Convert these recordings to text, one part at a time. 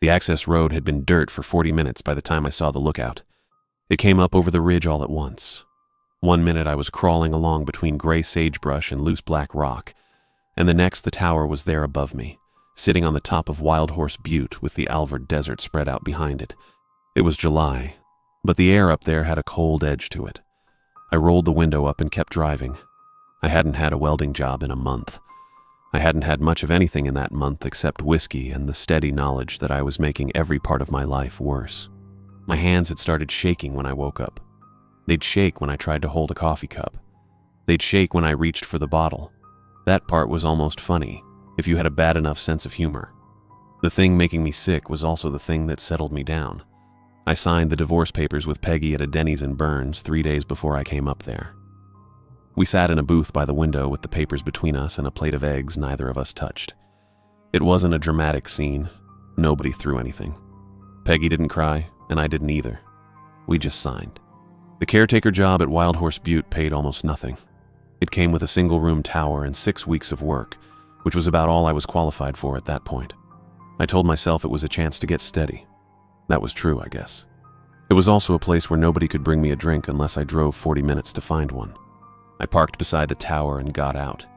The access road had been dirt for 40 minutes by the time I saw the lookout. It came up over the ridge all at once. 1 minute I was crawling along between gray sagebrush and loose black rock, and the next the tower was there above me, sitting on the top of Wild Horse Butte with the Alvord Desert spread out behind it. It was July, but the air up there had a cold edge to it. I rolled the window up and kept driving. I hadn't had a welding job in a month. I hadn't had much of anything in that month except whiskey and the steady knowledge that I was making every part of my life worse. My hands had started shaking when I woke up. They'd shake when I tried to hold a coffee cup. They'd shake when I reached for the bottle. That part was almost funny, if you had a bad enough sense of humor. The thing making me sick was also the thing that settled me down. I signed the divorce papers with Peggy at a Denny's in Burns 3 days before I came up there. We sat in a booth by the window with the papers between us and a plate of eggs neither of us touched. It wasn't a dramatic scene. Nobody threw anything. Peggy didn't cry, and I didn't either. We just signed. The caretaker job at Wild Horse Butte paid almost nothing. It came with a single-room tower and 6 weeks of work, which was about all I was qualified for at that point. I told myself it was a chance to get steady. That was true, I guess. It was also a place where nobody could bring me a drink unless I drove 40 minutes to find one. I parked beside the tower and got out.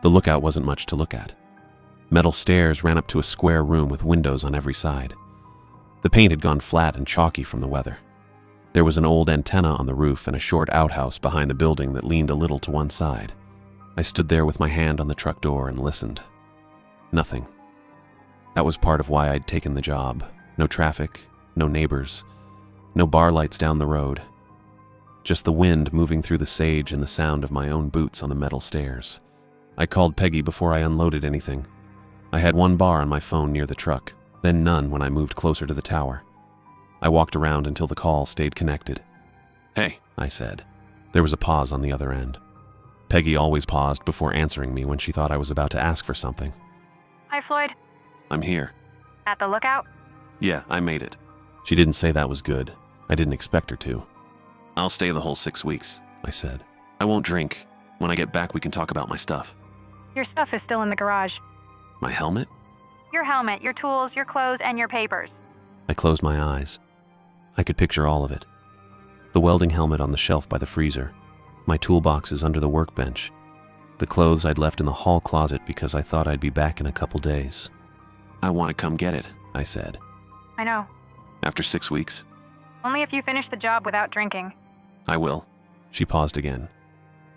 The lookout wasn't much to look at. Metal stairs ran up to a square room with windows on every side. The paint had gone flat and chalky from the weather. There was an old antenna on the roof and a short outhouse behind the building that leaned a little to one side. I stood there with my hand on the truck door and listened. Nothing. That was part of why I'd taken the job. No traffic, no neighbors, no bar lights down the road. Just the wind moving through the sage and the sound of my own boots on the metal stairs. I called Peggy before I unloaded anything. I had 1 bar on my phone near the truck, then none when I moved closer to the tower. I walked around until the call stayed connected. "Hey," I said. There was a pause on the other end. Peggy always paused before answering me when she thought I was about to ask for something. Hi, Floyd. "I'm here." At the lookout? "Yeah, I made it." She didn't say that was good. I didn't expect her to. "I'll stay the whole 6 weeks, I said. "I won't drink. When I get back, we can talk about my stuff." Your stuff is still in the garage. "My helmet?" Your helmet, your tools, your clothes, and your papers. I closed my eyes. I could picture all of it. The welding helmet on the shelf by the freezer, my toolboxes under the workbench, the clothes I'd left in the hall closet because I thought I'd be back in a couple days. "I want to come get it," I said. I know. "After 6 weeks?" Only if you finish the job without drinking. "I will." She paused again.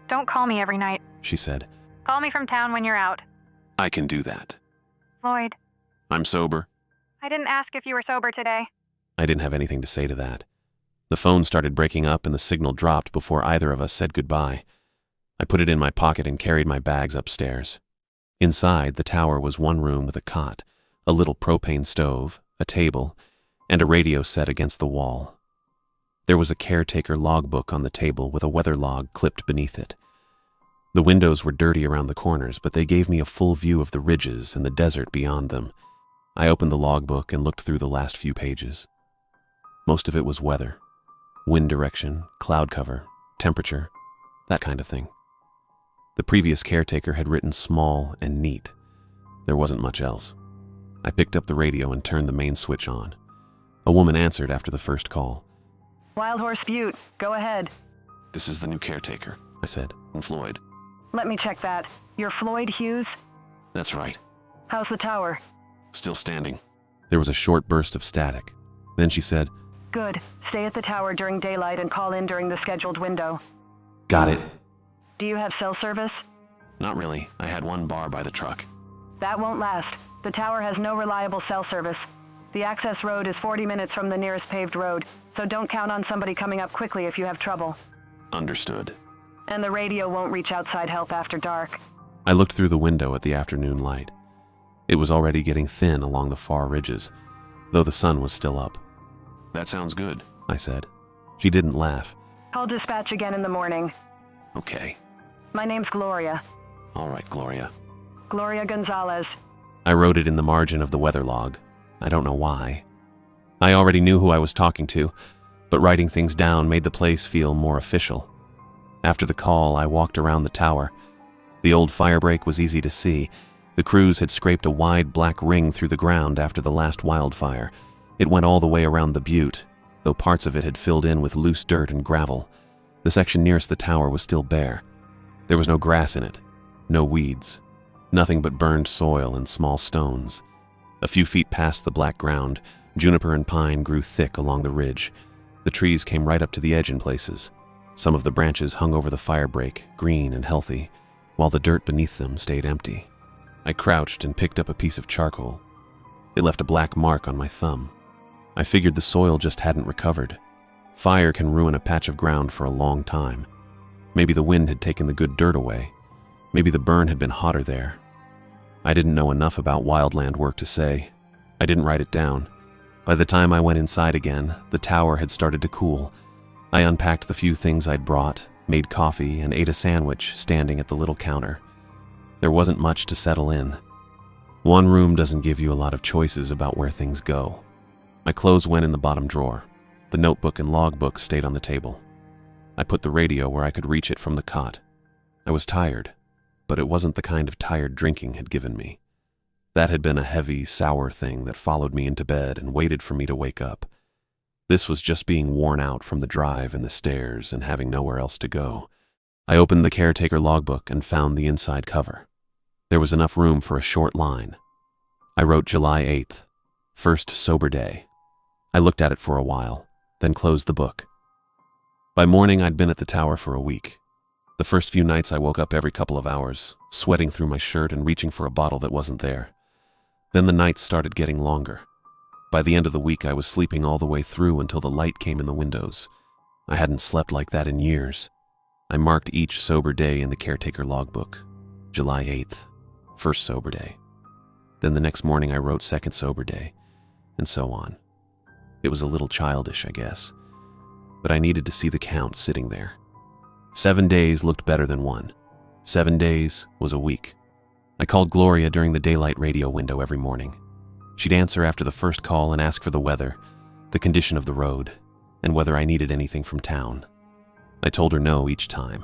Don't call me every night. She said. Call me from town when you're out. "I can do that." Floyd. "I'm sober." I didn't ask if you were sober today. I didn't have anything to say to that. The phone started breaking up and the signal dropped before either of us said goodbye. I put it in my pocket and carried my bags upstairs. Inside, the tower was 1 room with a cot, a little propane stove, a table, and a radio set against the wall. There was a caretaker logbook on the table with a weather log clipped beneath it. The windows were dirty around the corners, but they gave me a full view of the ridges and the desert beyond them. I opened the logbook and looked through the last few pages. Most of it was weather. Wind direction, cloud cover, temperature, that kind of thing. The previous caretaker had written small and neat. There wasn't much else. I picked up the radio and turned the main switch on. A woman answered after the first call. Wild Horse Butte, go ahead. "This is the new caretaker," I said. "I'm Floyd." Let me check that. You're Floyd Hughes? "That's right." How's the tower? "Still standing." There was a short burst of static. Then she said, Good. Stay at the tower during daylight and call in during the scheduled window. "Got it." Do you have cell service? "Not really. I had 1 bar by the truck." That won't last. The tower has no reliable cell service. The access road is 40 minutes from the nearest paved road, so don't count on somebody coming up quickly if you have trouble. "Understood." And the radio won't reach outside help after dark. I looked through the window at the afternoon light. It was already getting thin along the far ridges, though the sun was still up. "That sounds good," I said. She didn't laugh. Call dispatch again in the morning. "Okay." My name's Gloria. "All right, Gloria." Gloria Gonzalez. I wrote it in the margin of the weather log. I don't know why. I already knew who I was talking to, but writing things down made the place feel more official. After the call, I walked around the tower. The old firebreak was easy to see. The crews had scraped a wide black ring through the ground after the last wildfire. It went all the way around the butte, though parts of it had filled in with loose dirt and gravel. The section nearest the tower was still bare. There was no grass in it, no weeds, nothing but burned soil and small stones. A few feet past the black ground, juniper and pine grew thick along the ridge. The trees came right up to the edge in places. Some of the branches hung over the fire break, green and healthy, while the dirt beneath them stayed empty. I crouched and picked up a piece of charcoal. It left a black mark on my thumb. I figured the soil just hadn't recovered. Fire can ruin a patch of ground for a long time. Maybe the wind had taken the good dirt away. Maybe the burn had been hotter there. I didn't know enough about wildland work to say. I didn't write it down. By the time I went inside again, the tower had started to cool. I unpacked the few things I'd brought, made coffee, and ate a sandwich standing at the little counter. There wasn't much to settle in. One room doesn't give you a lot of choices about where things go. My clothes went in the bottom drawer. The notebook and logbook stayed on the table. I put the radio where I could reach it from the cot. I was tired, but it wasn't the kind of tired drinking had given me. That had been a heavy, sour thing that followed me into bed and waited for me to wake up. This was just being worn out from the drive and the stairs and having nowhere else to go. I opened the caretaker logbook and found the inside cover. There was enough room for a short line. I wrote July 8th, first sober day. I looked at it for a while, then closed the book. By morning, I'd been at the tower for a week. The first few nights I woke up every couple of hours, sweating through my shirt and reaching for a bottle that wasn't there. Then the nights started getting longer. By the end of the week, I was sleeping all the way through until the light came in the windows. I hadn't slept like that in years. I marked each sober day in the caretaker logbook. July 8th, first sober day. Then the next morning I wrote second sober day, and so on. It was a little childish, I guess, but I needed to see the count sitting there. 7 days looked better than one. 7 days was a week. I called Gloria during the daylight radio window every morning. She'd answer after the first call and ask for the weather, the condition of the road, and whether I needed anything from town. I told her no each time.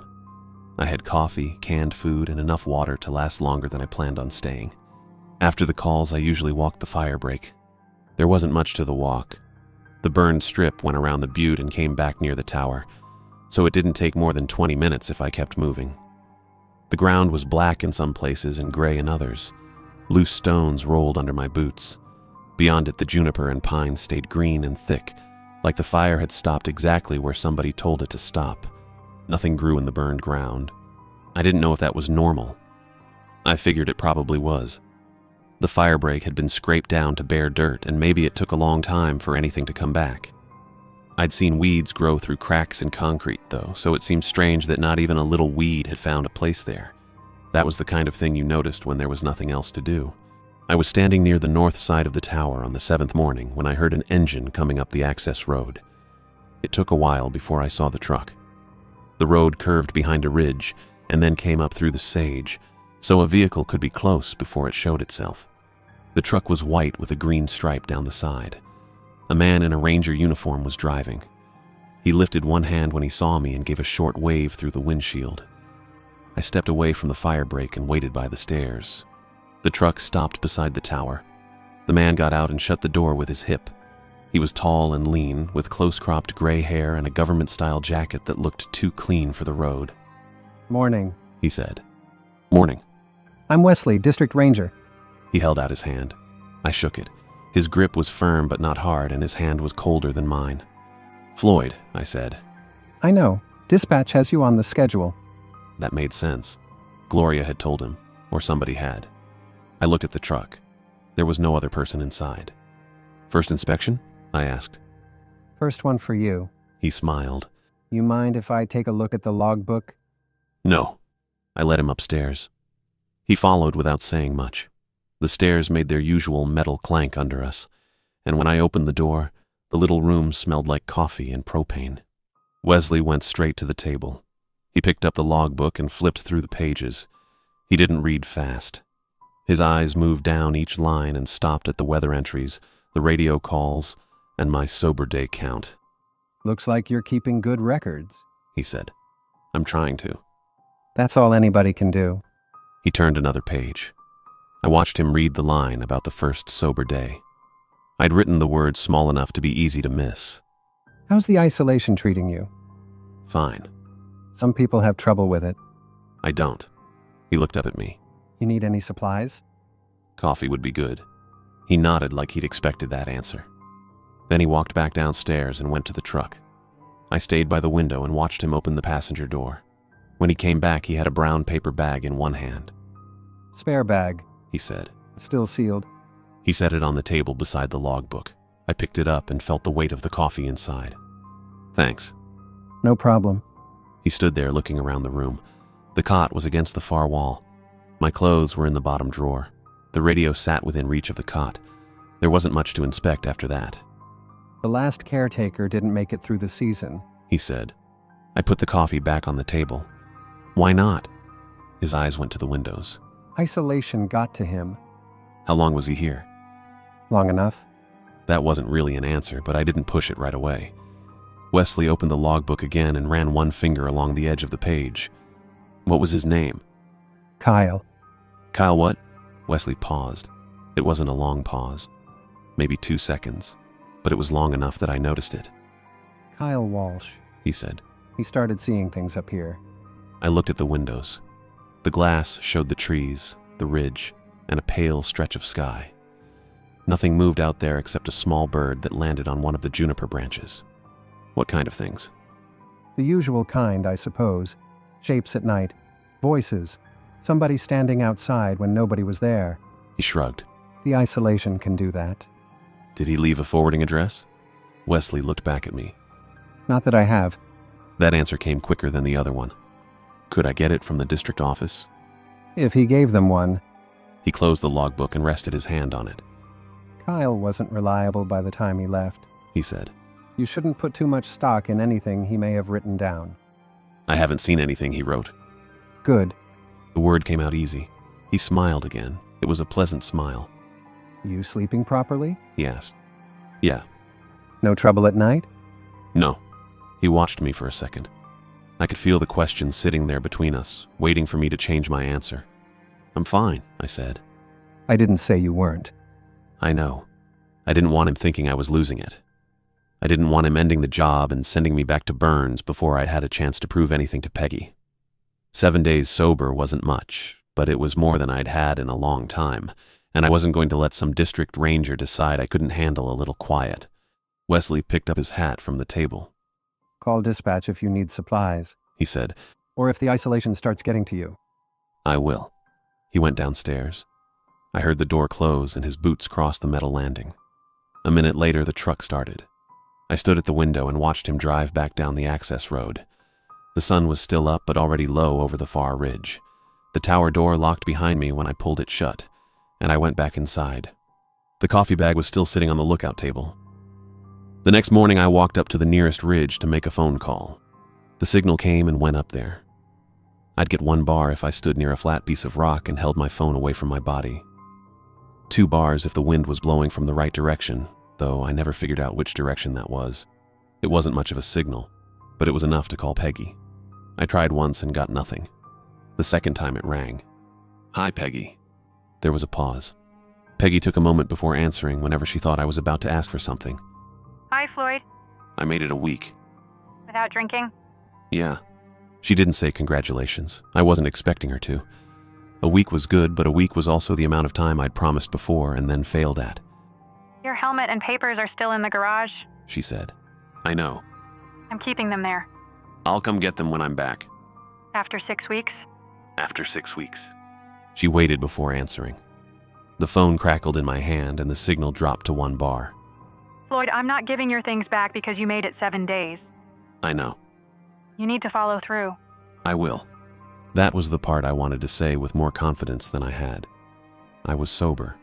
I had coffee, canned food, and enough water to last longer than I planned on staying. After the calls, I usually walked the fire break. There wasn't much to the walk. The burned strip went around the butte and came back near the tower, so it didn't take more than 20 minutes if I kept moving. The ground was black in some places and gray in others. Loose stones rolled under my boots. Beyond it, the juniper and pine stayed green and thick, like the fire had stopped exactly where somebody told it to stop. Nothing grew in the burned ground. I didn't know if that was normal. I figured it probably was. The fire break had been scraped down to bare dirt, and maybe it took a long time for anything to come back. I'd seen weeds grow through cracks in concrete, though, so it seemed strange that not even a little weed had found a place there. That was the kind of thing you noticed when there was nothing else to do. I was standing near the north side of the tower on the 7th morning when I heard an engine coming up the access road. It took a while before I saw the truck. The road curved behind a ridge and then came up through the sage, so a vehicle could be close before it showed itself. The truck was white with a green stripe down the side. A man in a ranger uniform was driving. He lifted one hand when he saw me and gave a short wave through the windshield. I stepped away from the fire break and waited by the stairs. The truck stopped beside the tower. The man got out and shut the door with his hip. He was tall and lean, with close-cropped gray hair and a government-style jacket that looked too clean for the road. "Morning," he said. "Morning." "I'm Wesley, District Ranger." He held out his hand. I shook it. His grip was firm but not hard, and his hand was colder than mine. "Floyd," I said. "I know. Dispatch has you on the schedule." That made sense. Gloria had told him, or somebody had. I looked at the truck. There was no other person inside. "First inspection?" I asked. "First one for you." He smiled. "You mind if I take a look at the logbook?" "No." I led him upstairs. He followed without saying much. The stairs made their usual metal clank under us, and when I opened the door, the little room smelled like coffee and propane. Wesley went straight to the table. He picked up the logbook and flipped through the pages. He didn't read fast. His eyes moved down each line and stopped at the weather entries, the radio calls, and my sober day count. "Looks like you're keeping good records," he said. "I'm trying to." "That's all anybody can do." He turned another page. I watched him read the line about the first sober day. I'd written the words small enough to be easy to miss. How's the isolation treating you? Fine. Some people have trouble with it. I don't. He looked up at me. You need any supplies? Coffee would be good. He nodded like he'd expected that answer. Then he walked back downstairs and went to the truck. I stayed by the window and watched him open the passenger door. When he came back, he had a brown paper bag in one hand. Spare bag. He said. Still sealed. He set it on the table beside the logbook. I picked it up and felt the weight of the coffee inside. Thanks. No problem. He stood there looking around the room. The cot was against the far wall. My clothes were in the bottom drawer. The radio sat within reach of the cot. There wasn't much to inspect after that. The last caretaker didn't make it through the season, He said. I put the coffee back on the table. Why not? His eyes went to the windows. Isolation got to him. How long was he here? Long enough? That wasn't really an answer, but I didn't push it right away. Wesley opened the logbook again and ran one finger along the edge of the page. What was his name? Kyle. Kyle what? Wesley paused. It wasn't a long pause. Maybe 2 seconds. But it was long enough that I noticed it. Kyle Walsh. He said. He started seeing things up here. I looked at the windows. The glass showed the trees, the ridge, and a pale stretch of sky. Nothing moved out there except a small bird that landed on one of the juniper branches. What kind of things? The usual kind, I suppose. Shapes at night. Voices. Somebody standing outside when nobody was there. He shrugged. The isolation can do that. Did he leave a forwarding address? Wesley looked back at me. Not that I have. That answer came quicker than the other one. Could I get it from the district office? If he gave them one. He closed the logbook and rested his hand on it. Kyle wasn't reliable by the time he left. He said. You shouldn't put too much stock in anything he may have written down. I haven't seen anything he wrote. Good. The word came out easy. He smiled again. It was a pleasant smile. You sleeping properly? He asked. Yeah. No trouble at night? No. He watched me for a second. I could feel the question sitting there between us, waiting for me to change my answer. I'm fine, I said. I didn't say you weren't. I know. I didn't want him thinking I was losing it. I didn't want him ending the job and sending me back to Burns before I'd had a chance to prove anything to Peggy. 7 days sober wasn't much, but it was more than I'd had in a long time, and I wasn't going to let some district ranger decide I couldn't handle a little quiet. Wesley picked up his hat from the table. Call dispatch if you need supplies. He said. Or if the isolation starts getting to you. I will. He went downstairs. I heard the door close and his boots cross the metal landing. A minute later, the truck started. I stood at the window and watched him drive back down the access road. The sun was still up but already low over the far ridge. The tower door locked behind me when I pulled it shut, and I went back inside. The coffee bag was still sitting on the lookout table. The next morning, I walked up to the nearest ridge to make a phone call. The signal came and went up there. I'd get 1 bar if I stood near a flat piece of rock and held my phone away from my body. 2 bars if the wind was blowing from the right direction, though I never figured out which direction that was. It wasn't much of a signal, but it was enough to call Peggy. I tried once and got nothing. The second time it rang. Hi, Peggy. There was a pause. Peggy took a moment before answering whenever she thought I was about to ask for something. Hi, Floyd. I made it a week. Without drinking? Yeah. She didn't say congratulations. I wasn't expecting her to. A week was good, but a week was also the amount of time I'd promised before and then failed at. Your helmet and papers are still in the garage. She said. I know. I'm keeping them there. I'll come get them when I'm back. After 6 weeks? After 6 weeks. She waited before answering. The phone crackled in my hand and the signal dropped to 1 bar. Floyd, I'm not giving your things back because you made it 7 days. I know. You need to follow through. I will. That was the part I wanted to say with more confidence than I had. I was sober.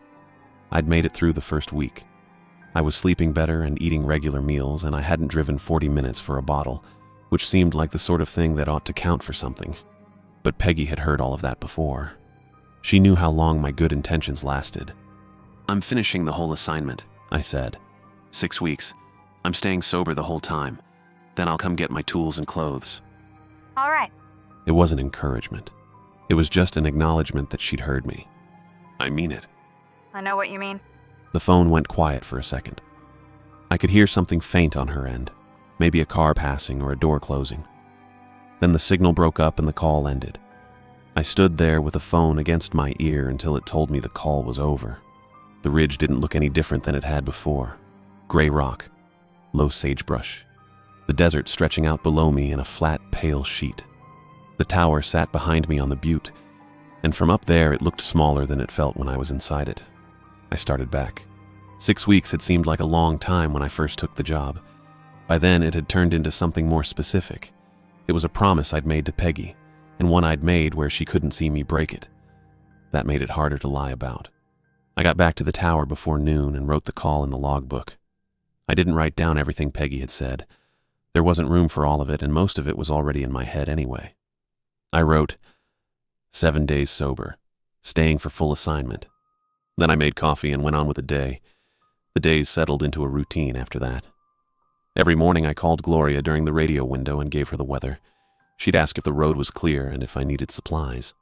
I'd made it through the first week. I was sleeping better and eating regular meals, and I hadn't driven 40 minutes for a bottle, which seemed like the sort of thing that ought to count for something. But Peggy had heard all of that before. She knew how long my good intentions lasted. I'm finishing the whole assignment, I said. 6 weeks. I'm staying sober the whole time. Then I'll come get my tools and clothes. All right. It wasn't encouragement. It was just an acknowledgement that she'd heard me. I mean it. I know what you mean. The phone went quiet for a second. I could hear something faint on her end, maybe a car passing or a door closing. Then the signal broke up and the call ended. I stood there with the phone against my ear until it told me the call was over. The ridge didn't look any different than it had before. Gray rock, low sagebrush, the desert stretching out below me in a flat, pale sheet. The tower sat behind me on the butte, and from up there it looked smaller than it felt when I was inside it. I started back. 6 weeks had seemed like a long time when I first took the job. By then it had turned into something more specific. It was a promise I'd made to Peggy, and one I'd made where she couldn't see me break it. That made it harder to lie about. I got back to the tower before noon and wrote the call in the logbook. I didn't write down everything Peggy had said. There wasn't room for all of it, and most of it was already in my head anyway. I wrote, 7 days sober, staying for full assignment. Then I made coffee and went on with the day. The days settled into a routine after that. Every morning I called Gloria during the radio window and gave her the weather. She'd ask if the road was clear and if I needed supplies.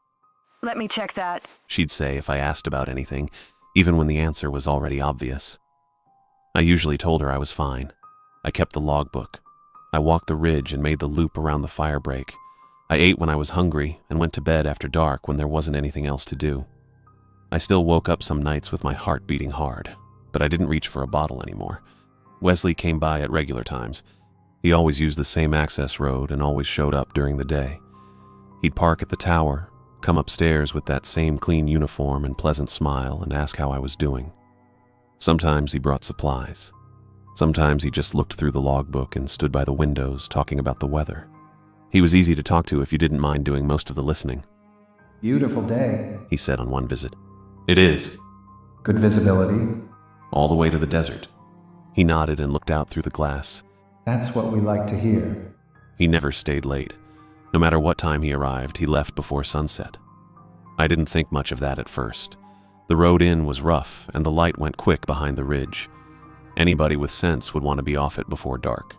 Let me check that. She'd say if I asked about anything, even when the answer was already obvious. I usually told her I was fine. I kept the logbook. I walked the ridge and made the loop around the fire break. I ate when I was hungry and went to bed after dark when there wasn't anything else to do. I still woke up some nights with my heart beating hard, but I didn't reach for a bottle anymore. Wesley came by at regular times. He always used the same access road and always showed up during the day. He'd park at the tower, come upstairs with that same clean uniform and pleasant smile and ask how I was doing. Sometimes he brought supplies. Sometimes he just looked through the logbook and stood by the windows talking about the weather. He was easy to talk to if you didn't mind doing most of the listening. Beautiful day, He said on one visit. It is. good visibility. All the way to the desert. He nodded and looked out through the glass. That's what we like to hear. He never stayed late. No matter what time he arrived, he left before sunset. I didn't think much of that at first. The road in was rough, and the light went quick behind the ridge. Anybody with sense would want to be off it before dark.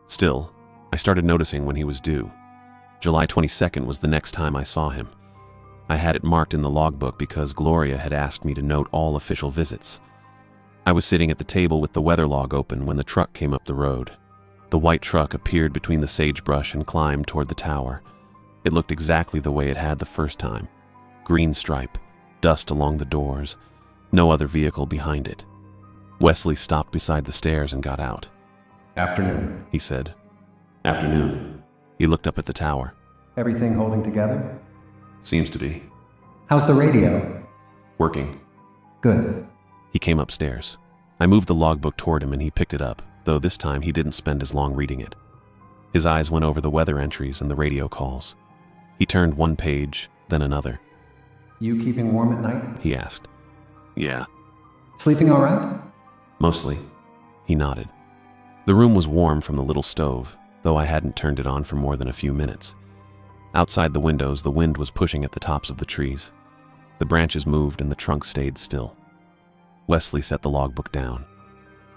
Still, I started noticing when he was due. July 22nd was the next time I saw him. I had it marked in the logbook because Gloria had asked me to note all official visits. I was sitting at the table with the weather log open when the truck came up the road. The white truck appeared between the sagebrush and climbed toward the tower. It looked exactly the way it had the first time. Green stripe, dust along the doors, no other vehicle behind it. Wesley stopped beside the stairs and got out. Afternoon. He said. Afternoon. He looked up at the tower. Everything holding together? Seems to be. How's the radio? Working. Good. He came upstairs. I moved the logbook toward him and he picked it up, though this time he didn't spend as long reading it. His eyes went over the weather entries and the radio calls. He turned one page, then another. You keeping warm at night? He asked. Yeah. Sleeping all right? Mostly. He nodded. The room was warm from the little stove, though I hadn't turned it on for more than a few minutes. Outside the windows, the wind was pushing at the tops of the trees. The branches moved and the trunk stayed still. Wesley set the logbook down.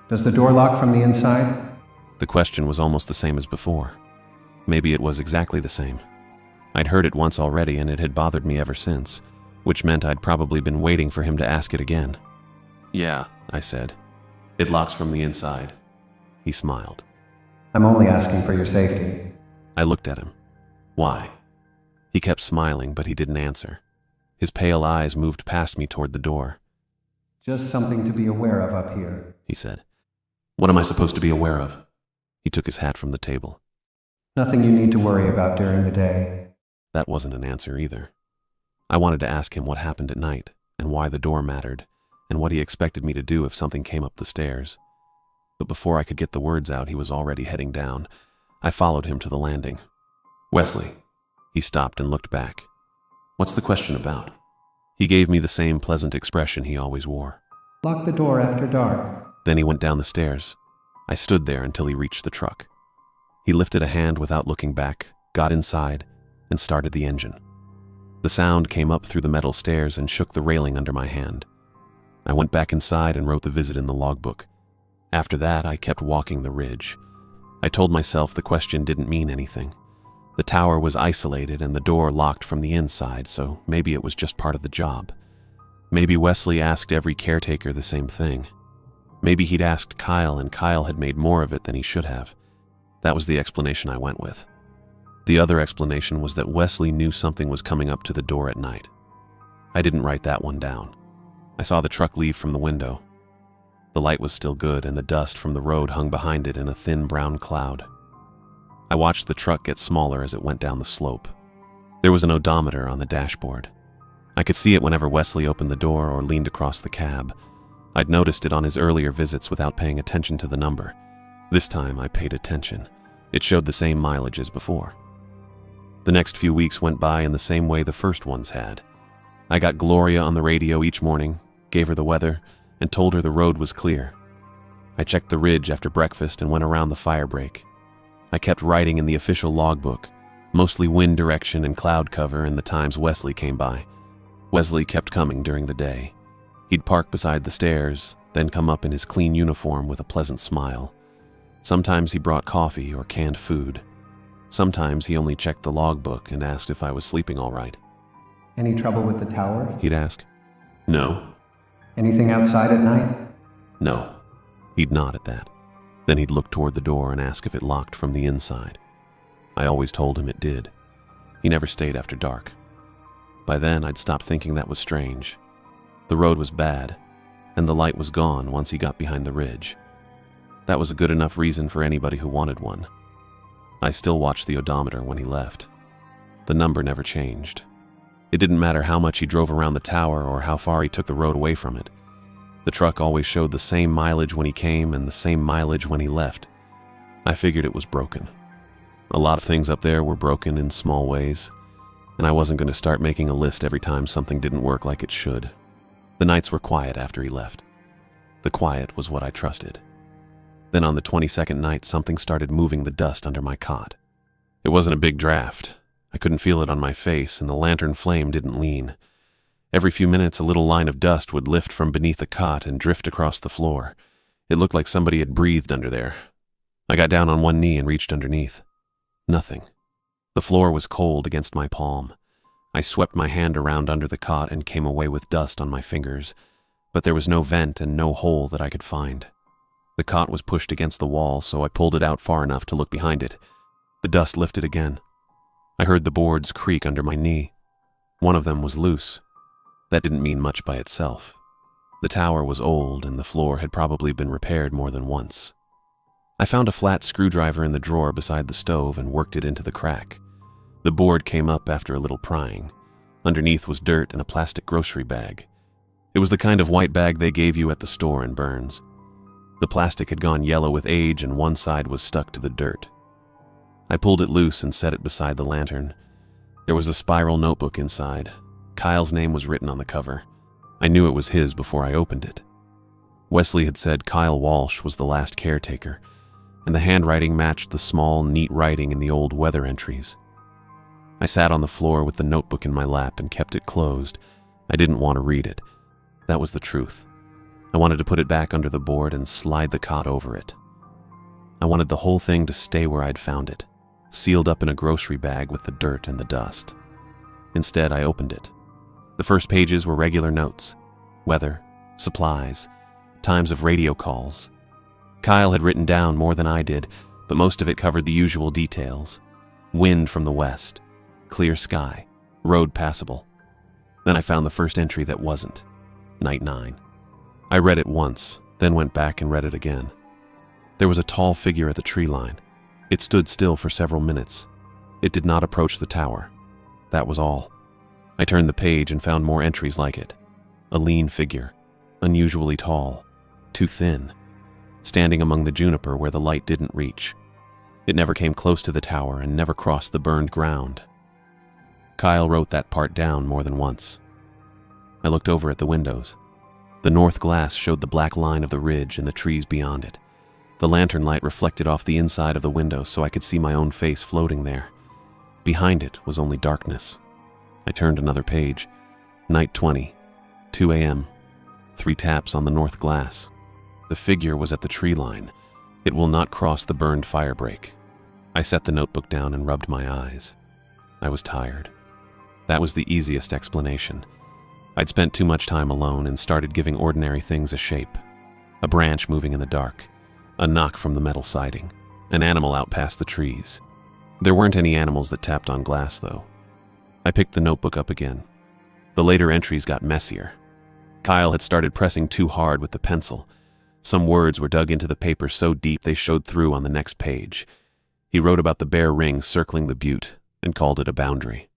Does the door lock from the inside? The question was almost the same as before. Maybe it was exactly the same. I'd heard it once already and it had bothered me ever since, which meant I'd probably been waiting for him to ask it again. Yeah, I said. It locks from the inside. He smiled. I'm only asking for your safety. I looked at him. Why? He kept smiling, but he didn't answer. His pale eyes moved past me toward the door. Just something to be aware of up here. He said. What am I supposed to be aware of? He took his hat from the table. Nothing you need to worry about during the day. That wasn't an answer either. I wanted to ask him what happened at night, and why the door mattered, and what he expected me to do if something came up the stairs. But before I could get the words out, he was already heading down. I followed him to the landing. Wesley. He stopped and looked back. What's the question about? He gave me the same pleasant expression he always wore. Lock the door after dark. Then he went down the stairs. I stood there until he reached the truck. He lifted a hand without looking back, got inside, and started the engine. The sound came up through the metal stairs and shook the railing under my hand. I went back inside and wrote the visit in the logbook. After that, I kept walking the ridge. I told myself the question didn't mean anything. The tower was isolated and the door locked from the inside, so maybe it was just part of the job. Maybe Wesley asked every caretaker the same thing. Maybe he'd asked Kyle and Kyle had made more of it than he should have. That was the explanation I went with. The other explanation was that Wesley knew something was coming up to the door at night. I didn't write that one down. I saw the truck leave from the window. The light was still good and the dust from the road hung behind it in a thin brown cloud. I watched the truck get smaller as it went down the slope. There was an odometer on the dashboard. I could see it whenever Wesley opened the door or leaned across the cab. I'd noticed it on his earlier visits without paying attention to the number. This time I paid attention. It showed the same mileage as before. The next few weeks went by in the same way the first ones had. I got Gloria on the radio each morning, gave her the weather, and told her the road was clear. I checked the ridge after breakfast and went around the fire break. I kept writing in the official logbook, mostly wind direction and cloud cover and the times Wesley came by. Wesley kept coming during the day. He'd park beside the stairs, then come up in his clean uniform with a pleasant smile. Sometimes he brought coffee or canned food. Sometimes he only checked the logbook and asked if I was sleeping all right. Any trouble with the tower? He'd ask. No. Anything outside at night? No. He'd nod at that. Then he'd look toward the door and ask if it locked from the inside. I always told him it did. He never stayed after dark. By then, I'd stopped thinking that was strange. The road was bad, and the light was gone once he got behind the ridge. That was a good enough reason for anybody who wanted one. I still watched the odometer when he left. The number never changed. It didn't matter how much he drove around the tower or how far he took the road away from it. The truck always showed the same mileage when he came and the same mileage when he left. I figured it was broken. A lot of things up there were broken in small ways, and I wasn't going to start making a list every time something didn't work like it should. The nights were quiet after he left. The quiet was what I trusted. Then on the 22nd night, something started moving the dust under my cot. It wasn't a big draft. I couldn't feel it on my face, and the lantern flame didn't lean. Every few minutes, a little line of dust would lift from beneath the cot and drift across the floor. It looked like somebody had breathed under there. I got down on one knee and reached underneath. Nothing. The floor was cold against my palm. I swept my hand around under the cot and came away with dust on my fingers, but there was no vent and no hole that I could find. The cot was pushed against the wall, so I pulled it out far enough to look behind it. The dust lifted again. I heard the boards creak under my knee. One of them was loose. That didn't mean much by itself. The tower was old, and the floor had probably been repaired more than once. I found a flat screwdriver in the drawer beside the stove and worked it into the crack. The board came up after a little prying. Underneath was dirt and a plastic grocery bag. It was the kind of white bag they gave you at the store in Burns. The plastic had gone yellow with age and one side was stuck to the dirt. I pulled it loose and set it beside the lantern. There was a spiral notebook inside. Kyle's name was written on the cover. I knew it was his before I opened it. Wesley had said Kyle Walsh was the last caretaker, and the handwriting matched the small, neat writing in the old weather entries. I sat on the floor with the notebook in my lap and kept it closed. I didn't want to read it. That was the truth. I wanted to put it back under the board and slide the cot over it. I wanted the whole thing to stay where I'd found it, sealed up in a grocery bag with the dirt and the dust. Instead, I opened it. The first pages were regular notes: weather, supplies, times of radio calls. Kyle had written down more than I did, but most of it covered the usual details. Wind from the west, clear sky, road passable. Then I found the first entry that wasn't. Night 9. I read it once, then went back and read it again. There was a tall figure at the tree line. It stood still for several minutes. It did not approach the tower. That was all. I turned the page and found more entries like it. A lean figure, unusually tall, too thin, standing among the juniper where the light didn't reach. It never came close to the tower and never crossed the burned ground. Kyle wrote that part down more than once. I looked over at the windows. The north glass showed the black line of the ridge and the trees beyond it. The lantern light reflected off the inside of the window so I could see my own face floating there. Behind it was only darkness. I turned another page. Night 20, 2 a.m., 3 taps on the north glass. The figure was at the tree line. It will not cross the burned fire break. I set the notebook down and rubbed my eyes. I was tired. That was the easiest explanation. I'd spent too much time alone and started giving ordinary things a shape. A branch moving in the dark, a knock from the metal siding, an animal out past the trees. There weren't any animals that tapped on glass, though. I picked the notebook up again. The later entries got messier. Kyle had started pressing too hard with the pencil. Some words were dug into the paper so deep they showed through on the next page. He wrote about the bare ring circling the butte and called it a boundary.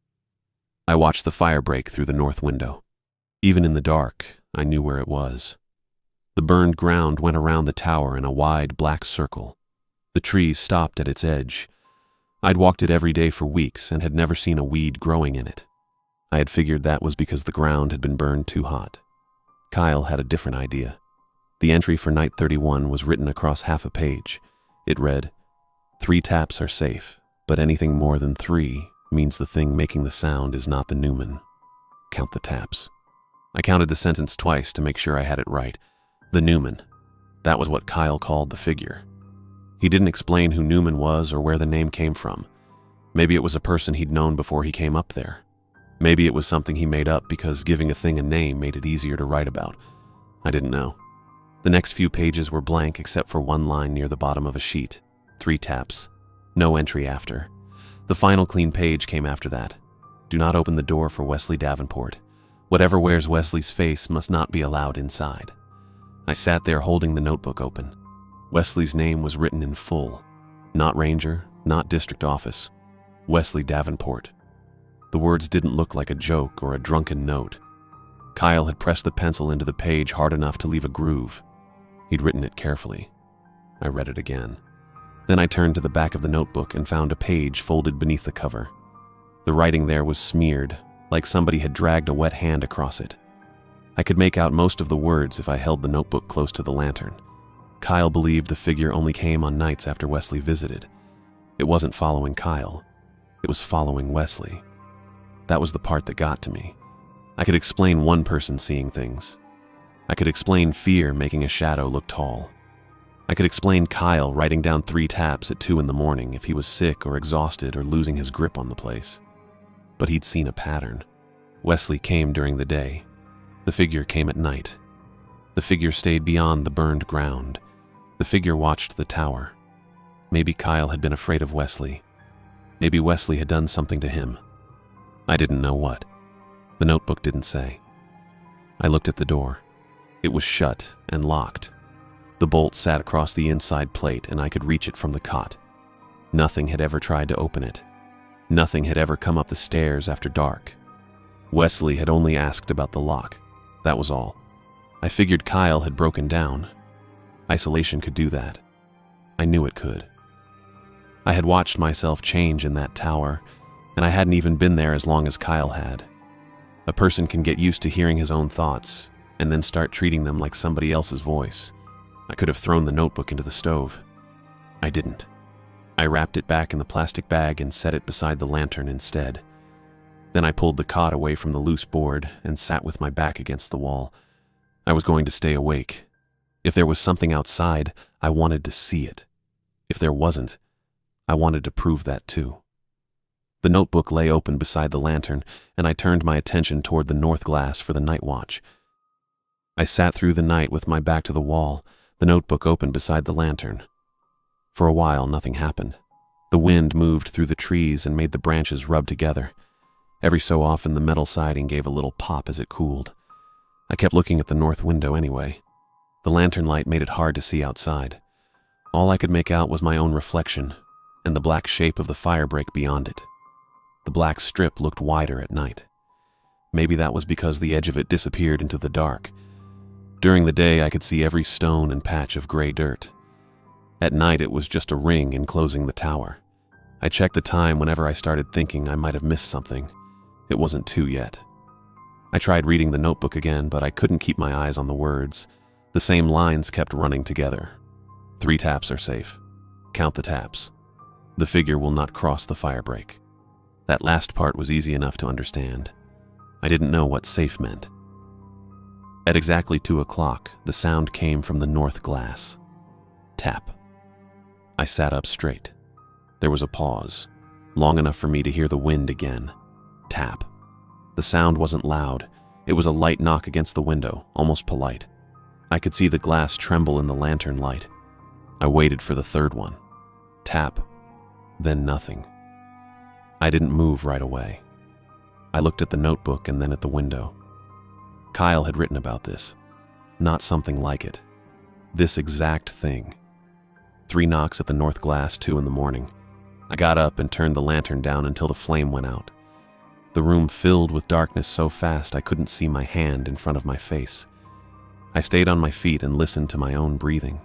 I watched the fire break through the north window. Even in the dark, I knew where it was. The burned ground went around the tower in a wide black circle. The trees stopped at its edge. I'd walked it every day for weeks and had never seen a weed growing in it. I had figured that was because the ground had been burned too hot. Kyle had a different idea. The entry for night 31 was written across half a page. It read, 3 taps are safe, but anything more than 3 means the thing making the sound is not the Newman. Count the taps. I counted the sentence twice to make sure I had it right. The Newman. That was what Kyle called the figure. He didn't explain who Newman was or where the name came from. Maybe it was a person he'd known before he came up there. Maybe it was something he made up because giving a thing a name made it easier to write about. I didn't know. The next few pages were blank except for one line near the bottom of a sheet. 3 taps. No entry after. The final clean page came after that. Do not open the door for Wesley Davenport. Whatever wears Wesley's face must not be allowed inside. I sat there holding the notebook open. Wesley's name was written in full. Not Ranger, not District Office. Wesley Davenport. The words didn't look like a joke or a drunken note. Kyle had pressed the pencil into the page hard enough to leave a groove. He'd written it carefully. I read it again. Then I turned to the back of the notebook and found a page folded beneath the cover. The writing there was smeared, like somebody had dragged a wet hand across it. I could make out most of the words if I held the notebook close to the lantern. Kyle believed the figure only came on nights after Wesley visited. It wasn't following Kyle. It was following Wesley. That was the part that got to me. I could explain one person seeing things. I could explain fear making a shadow look tall. I could explain Kyle writing down 3 taps at 2 in the morning if he was sick or exhausted or losing his grip on the place. But he'd seen a pattern. Wesley came during the day. The figure came at night. The figure stayed beyond the burned ground. The figure watched the tower. Maybe Kyle had been afraid of Wesley. Maybe Wesley had done something to him. I didn't know what. The notebook didn't say. I looked at the door. It was shut and locked. The bolt sat across the inside plate and I could reach it from the cot. Nothing had ever tried to open it. Nothing had ever come up the stairs after dark. Wesley had only asked about the lock. That was all. I figured Kyle had broken down. Isolation could do that. I knew it could. I had watched myself change in that tower, and I hadn't even been there as long as Kyle had. A person can get used to hearing his own thoughts, and then start treating them like somebody else's voice. I could have thrown the notebook into the stove. I didn't. I wrapped it back in the plastic bag and set it beside the lantern instead. Then I pulled the cot away from the loose board and sat with my back against the wall. I was going to stay awake. If there was something outside, I wanted to see it. If there wasn't, I wanted to prove that too. The notebook lay open beside the lantern, and I turned my attention toward the north glass for the night watch. I sat through the night with my back to the wall, the notebook open beside the lantern. For a while, nothing happened. The wind moved through the trees and made the branches rub together. Every so often, the metal siding gave a little pop as it cooled. I kept looking at the north window anyway. The lantern light made it hard to see outside. All I could make out was my own reflection and the black shape of the fire break beyond it. The black strip looked wider at night. Maybe that was because the edge of it disappeared into the dark. During the day, I could see every stone and patch of gray dirt. At night, it was just a ring enclosing the tower. I checked the time whenever I started thinking I might have missed something. It wasn't 2 yet. I tried reading the notebook again, but I couldn't keep my eyes on the words. The same lines kept running together. 3 taps are safe. Count the taps. The figure will not cross the fire break. That last part was easy enough to understand. I didn't know what safe meant. At exactly 2 o'clock, the sound came from the north glass. Tap. I sat up straight. There was a pause, long enough for me to hear the wind again. Tap. The sound wasn't loud. It was a light knock against the window, almost polite. I could see the glass tremble in the lantern light. I waited for the third one. Tap. Then nothing. I didn't move right away. I looked at the notebook and then at the window. Kyle had written about this. Not something like it. This exact thing. 3 knocks at the north glass, 2 in the morning. I got up and turned the lantern down until the flame went out. The room filled with darkness so fast I couldn't see my hand in front of my face. I stayed on my feet and listened to my own breathing.